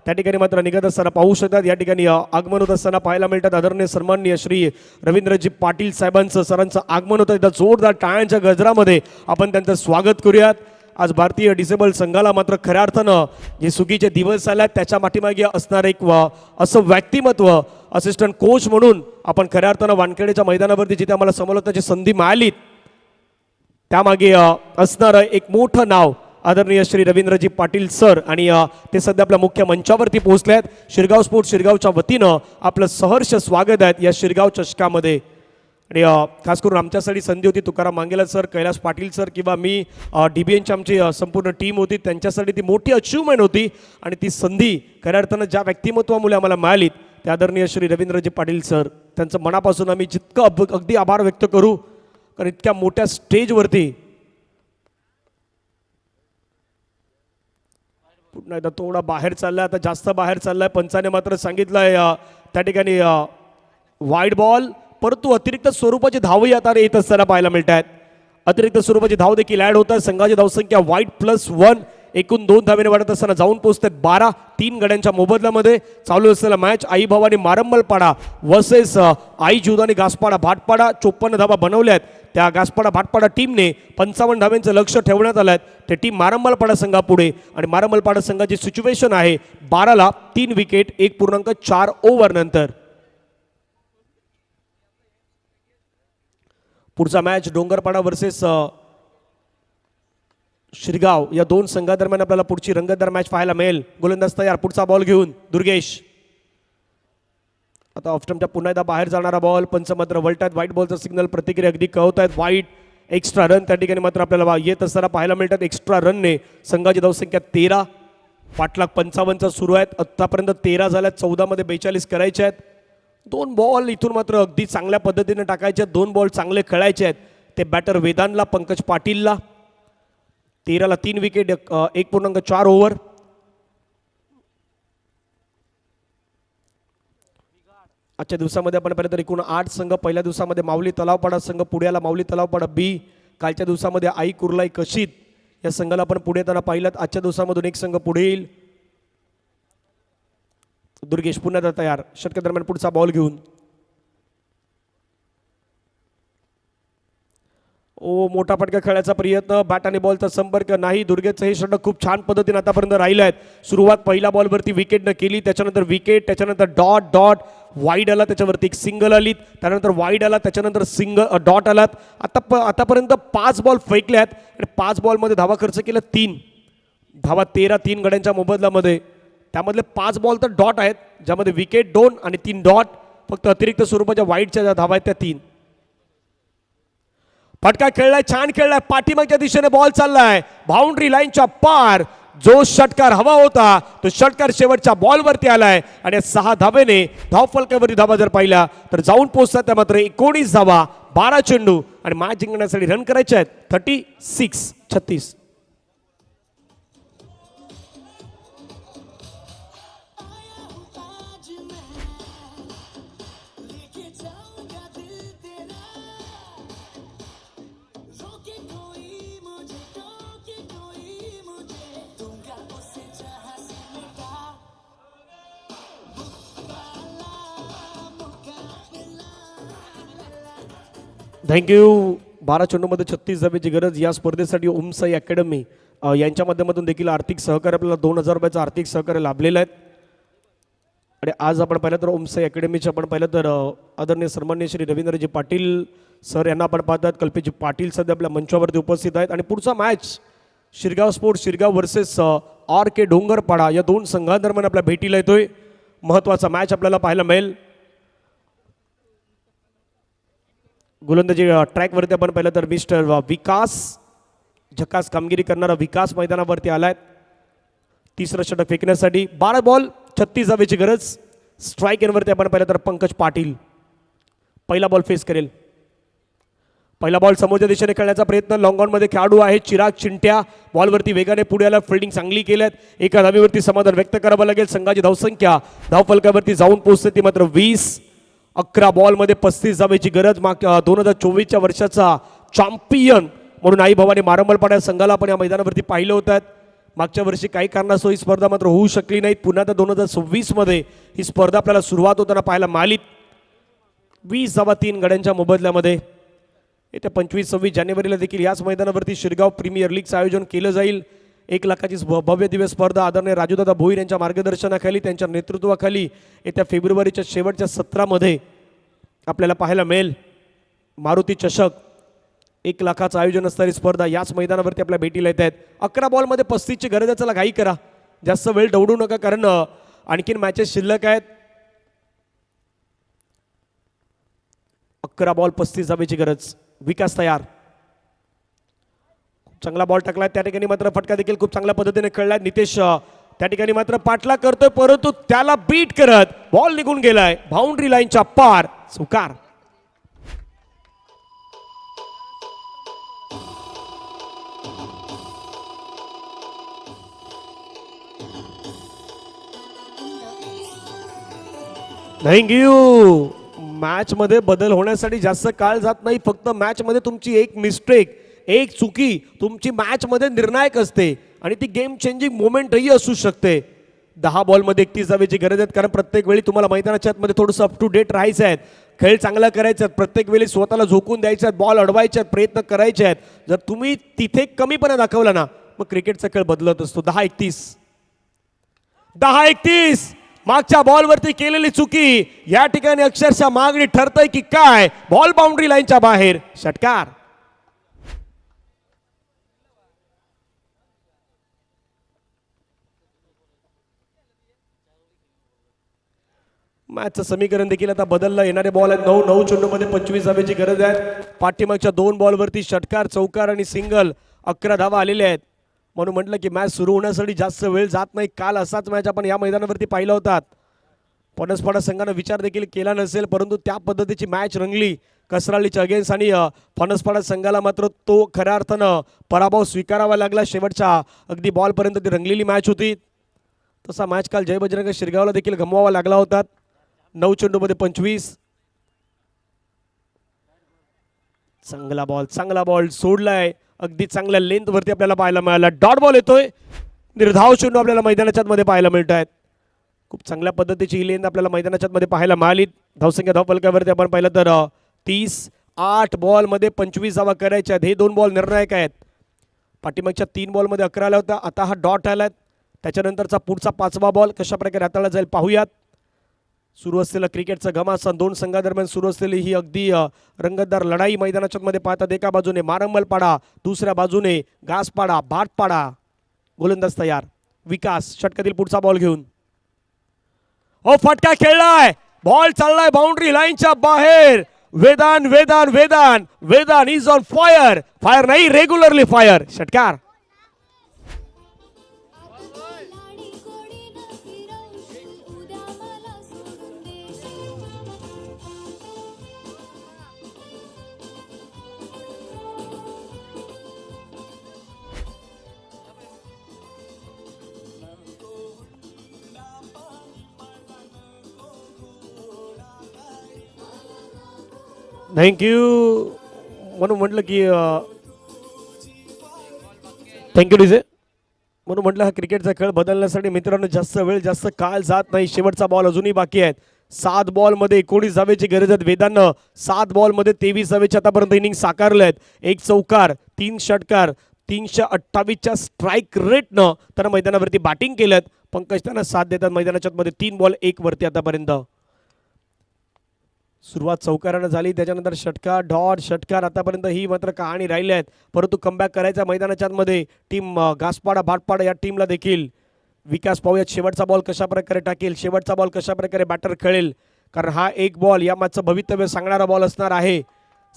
त्या ठिकाणी मात्र निघत असताना पाहू शकतात. या ठिकाणी आगमन होत असताना पाहायला मिळतात. आदरणीय सन्माननीय श्री रवींद्रजी पाटील साहेबांचं सरांचं आगमन होतं. एकदा जोरदार टाळ्यांच्या गजरामध्ये आपण त्यांचं स्वागत करूयात. आज भारतीय डिसेबल संघाला मात्र खऱ्या अर्थानं जे सुगीचे दिवस आल्यात त्याच्या पाठीमागे असणार एक असं व्यक्तिमत्व असिस्टंट कोच म्हणून आपण खऱ्या अर्थानं वानखेडेच्या मैदानावरती जिथे आम्हाला समोलताची संधी मिळाली त्यामागे असणारं एक मोठं नाव आदरणीय श्री रवींद्रजी पाटील सर आणि ते सध्या आपल्या मुख्य मंचावरती पोहोचले आहेत. शिरगाव स्पोर्ट शिरगावच्या वतीनं आपलं सहर्ष स्वागत आहे या शिरगाव चषकामध्ये. आणि खास करून आमच्यासाठी संधी होती. तुकाराम मांगेला सर, कैलास पाटील सर किंवा मी DBNची आमची संपूर्ण टीम होती. त्यांच्यासाठी ती मोठी अचिव्हमेंट होती आणि ती संधी खऱ्या अर्थानं ज्या व्यक्तिमत्वामुळे आम्हाला मिळाली त्या आदरणीय श्री रवींद्रजी पाटील सर त्यांचं मनापासून आम्ही जितकं अगदी आभार व्यक्त करू. कारण इतक्या मोठ्या स्टेजवरती पुन्हा एकदा थोडा बाहेर चाललाय, आता जास्त बाहेर चाललाय. पंचाने मात्र सांगितलंय त्या ठिकाणी वाईड बॉल, परंतु अतिरिक्त स्वरूपाची धावही आता येत असताना पाहायला मिळत आहेत. अतिरिक्त स्वरूपाची धाव देखील ऍड होतात. संघाची धावसंख्या वाईड +1, एकूण 2 धावेने वाढत असताना जाऊन पोहोचतात 12. 3 गड्यांच्या मोबदल्यामध्ये चालू असलेला मॅच आई भवानी मारंबलपाडा वर्सेस आई जुदानी घासपाडा भाटपाडा. 54 धावा बनवल्यात. त्या घासपाडा भाटपाडा टीमने 55 धाव्यांचं लक्ष ठेवण्यात आलं. ते टीम मारंबलपाडा संघापुढे, आणि मारंबलपाडा संघाची सिच्युएशन आहे 12ला 3 विकेट 1.4 ओव्हर नंतर. पुढचा मॅच डोंगरपाडा वर्सेस शिरगाव या 2 संघादरम्यान आपल्याला पुढची रंगतदार मॅच पाहायला मिळेल. गोलंदाज तयार, पुढचा बॉल घेऊन दुर्गेश. आता ऑफस्टंपच्या पुन्हा एकदा बाहेर जाणारा बॉल. पंच मात्र वळतात. व्हाईट बॉलचा सिग्नल प्रतिक्रिया अगदी कळवत आहेत. व्हाईट एक्स्ट्रा रन त्या ठिकाणी मात्र आपल्याला येत असताना पाहायला मिळतात. एक्स्ट्रा रनने संघाची धावसंख्या 13, पाठलाग 55 सुरू आहेत. आत्तापर्यंत 13 झाल्यात. 14 मध्ये 42 करायचे आहेत. 2 बॉल इथून मात्र अगदी चांगल्या पद्धतीने टाकायचे आहेत. 2 बॉल चांगले खेळायचे आहेत. ते बॅटर वेदांतला, पंकज पाटीलला. 13ला 3 wicket 1.4 over. आजच्या दिवसामध्ये आपण पाहिलं तर एकूण 8 संघ. पहिल्या दिवसामध्ये माऊली तलावपाडा संघ पुढे आला. माऊली तलावपाडा बी. कालच्या दिवसामध्ये आई कुर्लाई कशीत या संघाला आपण पुढे येताना पाहिलं. आजच्या दिवसामधून एक संघ पुढे येईल. दुर्गेश पुन्हा एकदा तयार. षटकादरम्यान पुढचा बॉल घेऊन. मोठा फटका खेळायचा प्रयत्न. बॅट आणि बॉलचा संपर्क नाही. दुर्गेशचं हे षटक खूप छान पद्धतीने आतापर्यंत राहिलं आहे. सुरुवात पहिल्या बॉलवरती विकेटनं केली, त्याच्यानंतर विकेट, त्याच्यानंतर डॉट डॉट वाईड आला, त्याच्यावरती एक सिंगल आली, त्यानंतर वाईड आला, त्याच्यानंतर डॉट आलात. आतापर्यंत 5 बॉल फेकल्यात आणि 5 बॉलमध्ये धावा खर्च केला 3 धावा. 13 3 गड्यांच्या मोबदल्यामध्ये. त्यामधले 5 बॉल तर डॉट आहेत, ज्यामध्ये विकेट 2 आणि 3 डॉट. फक्त अतिरिक्त स्वरूपाच्या वाईडच्या ज्या धावा आहेत त्या 3. फटका खेळलाय, छान खेळलाय. पाठीमागच्या दिशेने बॉल चाललाय बाउंड्री लाईनच्या पार. जो षटकार हवा होता तो षटकार शेवटच्या बॉलवरती आलाय आणि 6 धावेने धावफलकावरती धावा जर पाहिला तर जाऊन पोहोचतात त्या मात्र 19 धावा, 12 चेंडू आणि मॅच जिंकण्यासाठी रन करायचे आहेत 36. थँक्यू. 12 चेंडूमध्ये 36 धावेची गरज. या स्पर्धेसाठी ओमसाई अकॅडमी यांच्या माध्यमातून देखील आर्थिक सहकार्य आपल्याला 2000 रुपयाचं आर्थिक सहकार्य लाभलेलं आहे. आणि आज आपण पाहिलं तर ओमसाई अकॅडमीचे आपण पाहिलं तर आदरणीय सन्माननीय श्री रवींद्रजी पाटील सर यांना आपण पाहतात. कल्पेशजी पाटील सध्या आपल्या मंचावरती उपस्थित आहेत. आणि पुढचा match Shirgaon sports Shirgaon versus RK डोंगरपाडा या 2 संघांदरम्यान आपल्या भेटीला येतोय. महत्त्वाचा मॅच आपल्याला पाहायला मिळेल. गोलंदाजी ट्रॅकवरती आपण पाहिलं तर मिस्टर विकास, झकास कामगिरी करणारा विकास मैदानावरती आलाय. 3रं षटक फेकण्यासाठी. 12 बॉल 36 धावेची गरज. स्ट्राईक एनवरती आपण पाहिलं तर पंकज पाटील पहिला बॉल फेस करेल. पहिला बॉल समोरच्या दिशेने खेळण्याचा प्रयत्न. लॉंग ऑन मध्ये खेळाडू आहे चिराग चिंट्या. बॉलवरती वेगाने पुढे आला. फिल्डिंग चांगली केल्यात. एका धावेवरती समाधान व्यक्त करावं लागेल. संघाची धावसंख्या धावफलकावरती जाऊन पोहोचते ती मात्र 20. 11 बॉलमध्ये 35 धावेची गरज. 2024च्या वर्षाचा चॅम्पियन म्हणून आई भवानी मारंबलपाडा संघाला आपण या मैदानावरती पाहिलं होतं. मागच्या वर्षी काही कारणास्तव ही स्पर्धा मात्र होऊ शकली नाही. पुन्हा आता 2026 मध्ये ही स्पर्धा आपल्याला सुरुवात होताना पाहायला मिळाली. 20 धावा 3 गड्यांच्या मोबदल्यामध्ये. येत्या 25-26 जानेवारीला देखील याच मैदानावरती शिरगाव प्रीमियर लीगचं आयोजन केलं जाईल. 1 लाखाची भव्य दिव्य स्पर्धा आदरणीय राजूदादा भोईर यांच्या मार्गदर्शनाखाली, त्यांच्या नेतृत्वाखाली येत्या फेब्रुवारीच्या शेवटच्या सत्रामध्ये आपल्याला पाहायला मिळेल. मारुती चषक 1 लाखाचं आयोजन असणारी स्पर्धा याच मैदानावरती आपल्या भेटीला येत आहेत. 11 बॉलमध्ये 35ची गरज आहे. चला घाई करा, जास्त वेळ दौडू नका, कारण आणखीन मॅचेस शिल्लक आहेत. 11 बॉल 35 धावेची गरज. विकास तयार. चांगला बॉल टाकलाय त्या ठिकाणी मात्र फटका देखील खूप चांगल्या पद्धतीने खेळलाय. नितेश त्या ठिकाणी मात्र पाठला करतोय, परंतु त्याला बीट करत बॉल निघून गेलाय बाउंड्री लाईनच्या पार. सुकार. थँक्यू. मॅचमध्ये बदल होण्यासाठी जास्त काळ जात नाही. फक्त मॅचमध्ये तुमची एक मिस्टेक, एक चुकी तुमची मॅचमध्ये निर्णायक असते आणि ती गेम चेंजिंग मोमेंटही असू शकते. 10 बॉलमध्ये 31 धावेची गरज आहे, कारण प्रत्येक वेळी तुम्हाला मैदानाच्या आतमध्ये थोडंसं अप टू डेट राहायचं आहे. खेळ चांगला करायचा आहे, प्रत्येक वेळी स्वतःला झोकून द्यायचे आहेत, बॉल अडवायचे आहेत, प्रयत्न करायचे आहेत. जर तुम्ही तिथे कमीपणा दाखवला ना, मग क्रिकेटचा खेळ बदलत असतो. 10-31 मागच्या बॉलवरती केलेली चुकी या ठिकाणी अक्षरशः मागणी ठरतंय की काय. बॉल बाउंड्री लाईनच्या बाहेर, षटकार. मॅचचं समीकरण देखील आता बदललं. येणारे बॉल आहेत 9 चेंडूमध्ये 25 धावेची गरज आहे. पाठीमागच्या 2 बॉलवरती षटकार, चौकार आणि सिंगल 11 धावा आलेल्या आहेत. म्हणून म्हटलं की मॅच सुरू होण्यासाठी जास्त वेळ जात नाही. काल असाच मॅच आपण या मैदानावरती पाहिला होता. फणसपाडा संघानं विचार देखील केला नसेल, परंतु त्या पद्धतीची मॅच रंगली कसरालीच्या अगेन्स्ट आणि फणसपाडा संघाला मात्र तो खऱ्या अर्थानं पराभव स्वीकारावा लागला. शेवटच्या अगदी बॉलपर्यंत ती रंगलेली मॅच होती. तसा मॅच काल जय बजरंग शिरगावला देखील गमवावा लागला होता. 9 चेंडूमध्ये 25. चांगला बॉल सोडलाय, अगदी चांगल्या लेंथ वरती आपल्याला पाहायला मिळाला. डॉट बॉल येतोय, निर्धाव चेंडू आपल्याला मैदानाच्या मध्ये पाहायला मिळत आहेत. खूप चांगल्या पद्धतीची ही लेंथ आपल्याला मैदानाच्या मध्ये पाहायला मिळाली. धावसंख्या धावफलकावरती आपण पाहिलं तर 30. 8 बॉलमध्ये 25 धावा करायच्या आहेत. हे 2 बॉल निर्णायक आहेत. पाठीमागच्या 3 बॉलमध्ये 11 आला होता, आता हा डॉट आलाय. त्याच्यानंतरचा पुढचा 5वा बॉल कशा प्रकारे हाताळला जाईल पाहूयात. सुरू असलेलं क्रिकेटचं घमासान, 2 संघादरम्यान सुरू असलेली ही अगदी रंगतदार लढाई मैदानाच्या मध्ये पाहतात. एका बाजूने मारंबलपाडा, दुसऱ्या बाजूने घासपाडा, भाटपाडा. गोलंदाज तयार, विकास षटकातील पुढचा बॉल घेऊन. फटका खेळलाय, बॉल चाललाय बाउंड्री लाईनच्या बाहेर. Vedan is on fire. Fire नाही, रेग्युलरली फायर. षटकार. थँक्यू. म्हणून म्हटलं की थँक्यू डीजे. म्हणून म्हटलं हा क्रिकेटचा खेळ बदलण्यासाठी मित्रांनो जास्त वेळ जास्त काळ जात नाही. शेवटचा बॉल अजूनही बाकी आहेत. 7 बॉलमध्ये 19 धावेची गरज आहे. वेदांना 7 बॉलमध्ये 23 धावेची आतापर्यंत इनिंग साकारले आहेत. 1 चौकार, 3 षटकार, 328च्या स्ट्राईक रेटनं त्यांना मैदानावरती बॅटिंग केलं. पंकज त्यांना साथ देतात मैदानाच्या मध्ये. 3 बॉल 1 वरती आतापर्यंत. सुरुवात चौकारानं झाली, त्याच्यानंतर षटकार, डॉट, षटकार. आतापर्यंत ही मात्र कहाणी राहिली आहेत, परंतु कमबॅक करायचा मैदानाच्या मध्ये टीम घासपाडा भाटपाडा या टीमला देखील. विकास पाहूयात शेवटचा बॉल कशा प्रकारे टाकेल, शेवटचा बॉल कशा प्रकारे बॅटर खेळेल, कारण हा 1 बॉल या मॅचचं भवितव्य सांगणारा बॉल असणार आहे.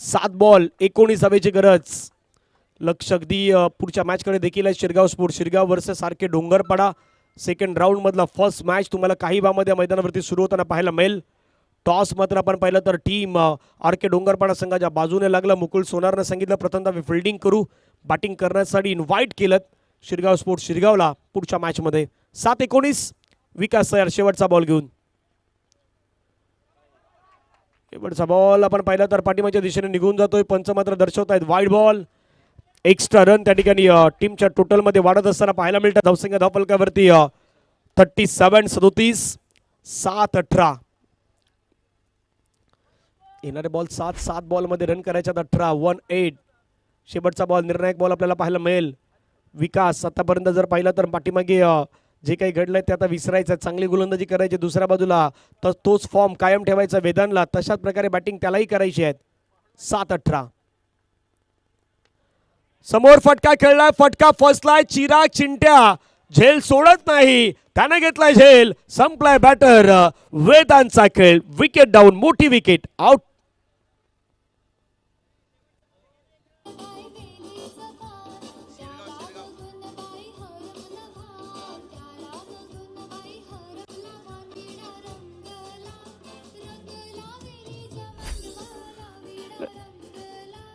7 बॉल 19 धावेची गरज. लक्ष अगदी पुढच्या मॅचकडे देखील आहे. शिरगाव स्पोर्ट, शिरगाव वर्सेस सारखे डोंगरपाडा. सेकंड राऊंडमधला फर्स्ट मॅच तुम्हाला काही भागामध्ये मैदानावरती सुरू होताना पाहायला मिळेल. टॉस मात्र आपण पाहिलं तर टीम आर के डोंगरपाडा संघाच्या बाजूने लागला. मुकुल सोनारनं सांगितलं प्रथमतः मी फिल्डिंग करू, बॅटिंग करण्यासाठी इन्व्हाइट केलं शिरगाव स्पोर्ट्स शिरगावला पुढच्या मॅचमध्ये. 7-19 विकास तयार शेवटचा बॉल घेऊन. शेवटचा बॉल आपण पाहिला तर पाठीमागच्या दिशेने निघून जातोय. पंच मात्र दर्शवत आहेत वाईड बॉल. एक्स्ट्रा रन त्या ठिकाणी टीमच्या टोटलमध्ये वाढत असताना पाहायला मिळतात. धावसंख्या धावफलकावरती 37-37, 7-18. येणारे बॉल 7 बॉलमध्ये रन करायच्यात 18. 1-8 शेवटचा बॉल निर्णायक बॉल आपल्याला पाहायला मिळेल. विकास आतापर्यंत जर पाहिलं तर पाठीमागे जे काही घडलंय ते आता विसरायचं. चांगली गोलंदाजी करायची, दुसऱ्या बाजूला तर तोच फॉर्म कायम ठेवायचा वेदांना. तशाच प्रकारे बॅटिंग त्यालाही करायची आहे. 7-18 समोर फटका खेळलाय, फटका फसलाय. चिराग चिंट्या झेल सोडत नाही, त्याने घेतलाय झेल. संपलाय बॅटर वेदांचा खेळ. विकेट डाऊन, मोठी विकेट आउट.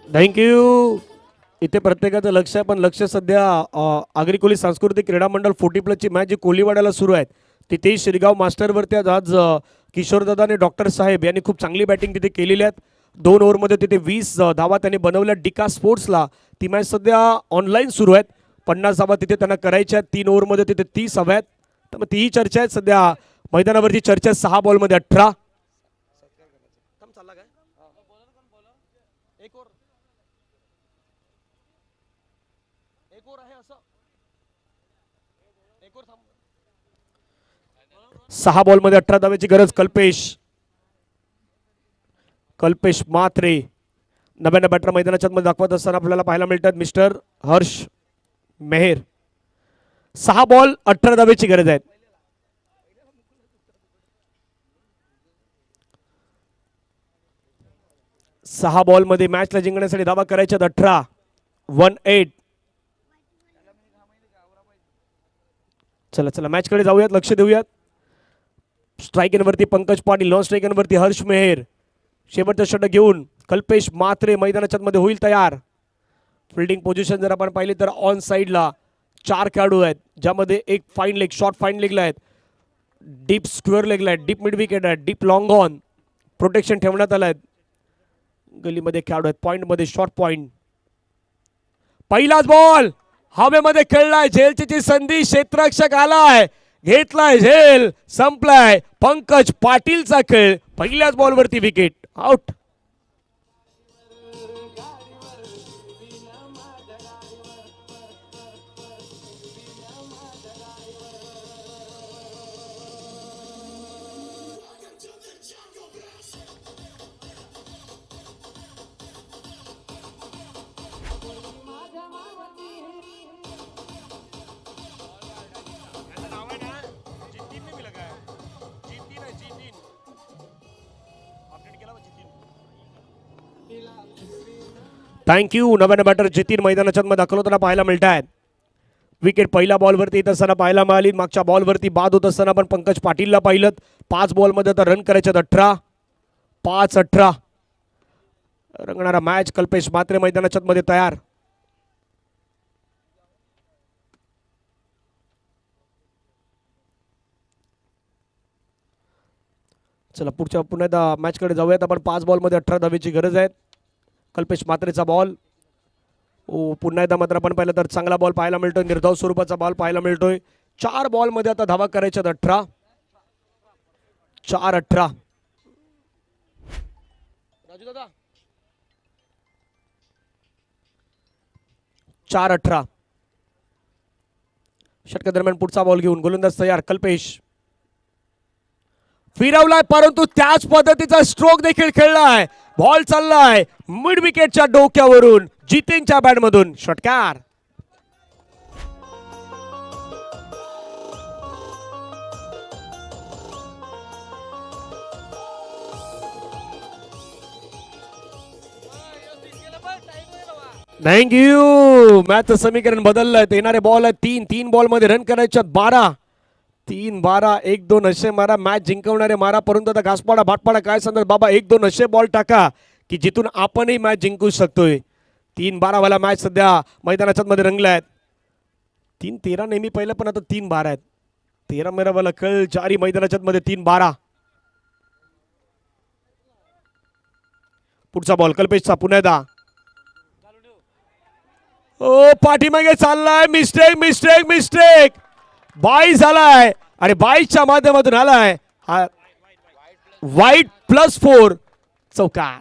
थँक्यू. इथे प्रत्येकाचं लक्ष आहे, पण लक्ष सध्या आगरी कोली सांस्कृतिक क्रीडा मंडळ 40+ ची मॅच जी कोलीवाड्याला सुरू आहे तिथे शिरगाव मास्टरवरती आज किशोरदादा आणि डॉक्टर साहेब यांनी खूप चांगली बॅटिंग तिथे केलेली आहेत. 2 ओव्हरमध्ये तिथे 20 धावा त्यांनी बनवल्या डिका स्पोर्ट्सला. ती मॅच सध्या ऑनलाईन सुरू आहेत. 50 धावा तिथे त्यांना करायच्या आहेत. 3 ओव्हरमध्ये तिथे 30 हव्या आहेत. तर मग तीही चर्चा आहेत सध्या मैदानावरची चर्चा 6 बॉलमध्ये 18. सहा बॉलमध्ये 18 धावेची गरज. कल्पेश मात्रे नव्यानं बॅटर मैदानाच्या मध्ये दाखवत असताना आपल्याला पाहायला मिळतात मिस्टर हर्ष मेहर. 6 बॉल 18 धावेची गरज आहे. सहा बॉलमध्ये मॅचला जिंकण्यासाठी धावा करायच्यात 18. 1-8. चला मॅचकडे जाऊयात, लक्ष देऊयात. स्ट्रायकिंगवरती पंकज पाटील, नॉन स्ट्रायकिंगवरती हर्ष मेहर. शेवटचा षटक घेऊन कल्पेश मात्रे मैदानाच्या मध्ये होईल तयार. फिल्डिंग पोझिशन जर आपण पाहिली तर ऑन साईडला 4 खेळाडू आहेत, ज्यामध्ये एक फाईन लेग, शॉर्ट फाईन लेगला आहेत, डीप स्क्वेअर लेगला आहेत, डीप मिड विकेट आहे, डीप लॉंग ऑन प्रोटेक्शन ठेवण्यात आलं आहे. गलीमध्ये खेळाडू आहेत, पॉइंटमध्ये शॉर्ट पॉइंट. पहिलाच बॉल हवेमध्ये खेळलाय, झेलची संधी, क्षेत्ररक्षक आलाय, घेतलाय झेल, संपलाय. पंकज पाटीलचा खेळ, पहिल्याच बॉलवरती विकेट, आउट. थँक्यू. नव्यानं बॅटर जितीन मैदानाच्या मध्ये दाखल होताना पाहायला मिळत आहेत. विकेट पहिल्या बॉलवरती येत असताना पाहायला मिळाली. मागच्या बॉलवरती बाद होत असताना आपण पंकज पाटीलला पाहिलं. 5 बॉलमध्ये आता रन करायचे 18. 5-18 रंगणारा मॅच. कल्पेश मात्रे मैदानाच्या मध्ये तयार. चला पुन्हा एकदा मॅचकडे जाऊयात आपण. 5 बॉलमध्ये 18 धावेची गरज आहे. कल्पेश मात्रेचा बॉल. पुन्हा एकदा मात्र आपण पाहिलं तर चांगला बॉल पाहायला मिळतोय, निर्धाव स्वरूपाचा बॉल पाहायला मिळतोय. 4 बॉलमध्ये आता धावा करायच्या 18. 4-18. राजू दादा 4-18. षटका दरम्यान पुढचा बॉल घेऊन गोलंदाज तयार. कल्पेश फिरवलाय, परंतु त्याच पद्धतीचा स्ट्रोक देखील खेळलाय. बॉल चाललाय मिड विकेटच्या डोक्यावरून, जितेनच्या बॅटमधून षटकार. थँक्यू. मॅचचं समीकरण बदललंय. येणारे बॉल आहेत 3 बॉलमध्ये रन करायच्यात 12. 3-12. 1-2 असे मारा, मॅच जिंकवणारे मारा. परंतु आता घासपाडा भाटपाडा काय सांगतात बाबा, 1-2 असे बॉल टाका की जिथून आपणही मॅच जिंकू शकतोय. 3-12 वाला मॅच सध्या मैदानाच्या मध्ये रंगला आहेत. 3-13 नेहमी पहिलं, पण आता 3-12 आहेत. 13 वाला खेळ जारी मैदानाच्या मध्ये. 3-12. पुढचा बॉल कल्पेशचा पुन्हा एकदा. ओ पाठीमागे चाललाय, मिस्टेक. 22 झालाय आणि 22च्या माध्यमातून आलाय हा वाईट +4 चौकार.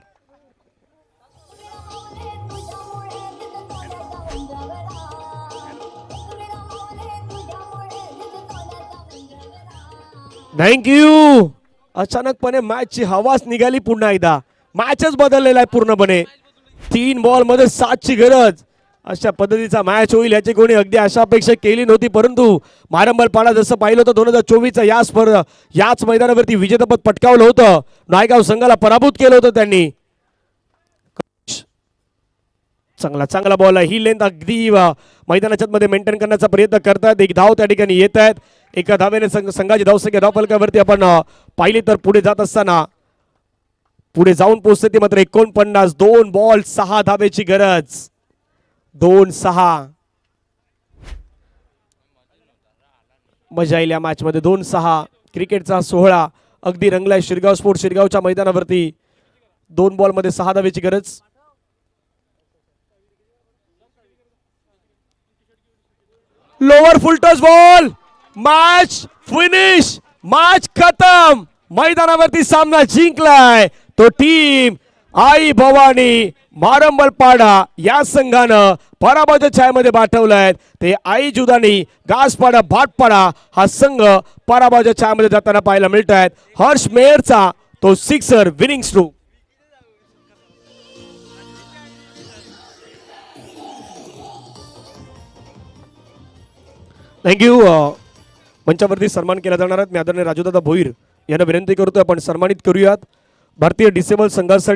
थँक्यू. अचानकपणे मॅचची हवाच निघाली. पुन्हा एकदा मॅचच बदललेला आहे पूर्णपणे. 3 बॉलमध्ये 7ची गरज. अशा पद्धतीचा मॅच होईल याची कोणी अगदी आशा अपेक्षा केली नव्हती. परंतु मारंबलपाडा जसं पाहिलं होतं 2024चा याच मैदानावरती विजेतेपद पटकावलं होतं. नायगाव संघाला पराभूत केलं होतं त्यांनी. चांगला बॉल आहे. ही लेंथ अगदी मैदानाच्या मध्ये मेंटेन करण्याचा प्रयत्न करतात. 1 धाव त्या ठिकाणी येत आहेत. एका धावेने संघाची धावसंख्या धावफलकावरती आपण पाहिली तर पुढे जात असताना पुढे जाऊन पोहोचते ती मात्र 49. 2 बॉल 6 धावेची गरज. 2-6. मजा येईल या मॅच मध्ये. 2-6 क्रिकेटचा सोहळा अगदी रंगलाय शिरगाव स्पोर्ट शिरगावच्या मैदानावरती 2 बॉलमध्ये 6 धावेची गरज. लोअर फुल toss ball. Match finish. Match खतम. मैदानावरती सामना जिंकलाय तो टीम आई भवानी मारंबलपाडा या संघानं पराभवाच्या छायेमध्ये पाठवलाय. ते आई जुदानी गासपाडा भाटपाडा हा संघ पराभवाच्या छायेमध्ये जाताना पाहायला मिळत आहेत. हर्ष मेयरचा तो सिक्सर विनिंग स्ट्रोक. थँक्यू. मंचावरती सन्मान केला जाणार आहे. मी आदरणीय राजूदादा भोईर यांना विनंती करतोय आपण सन्मानित करूयात. भारतीय डिसेबल संघासाठी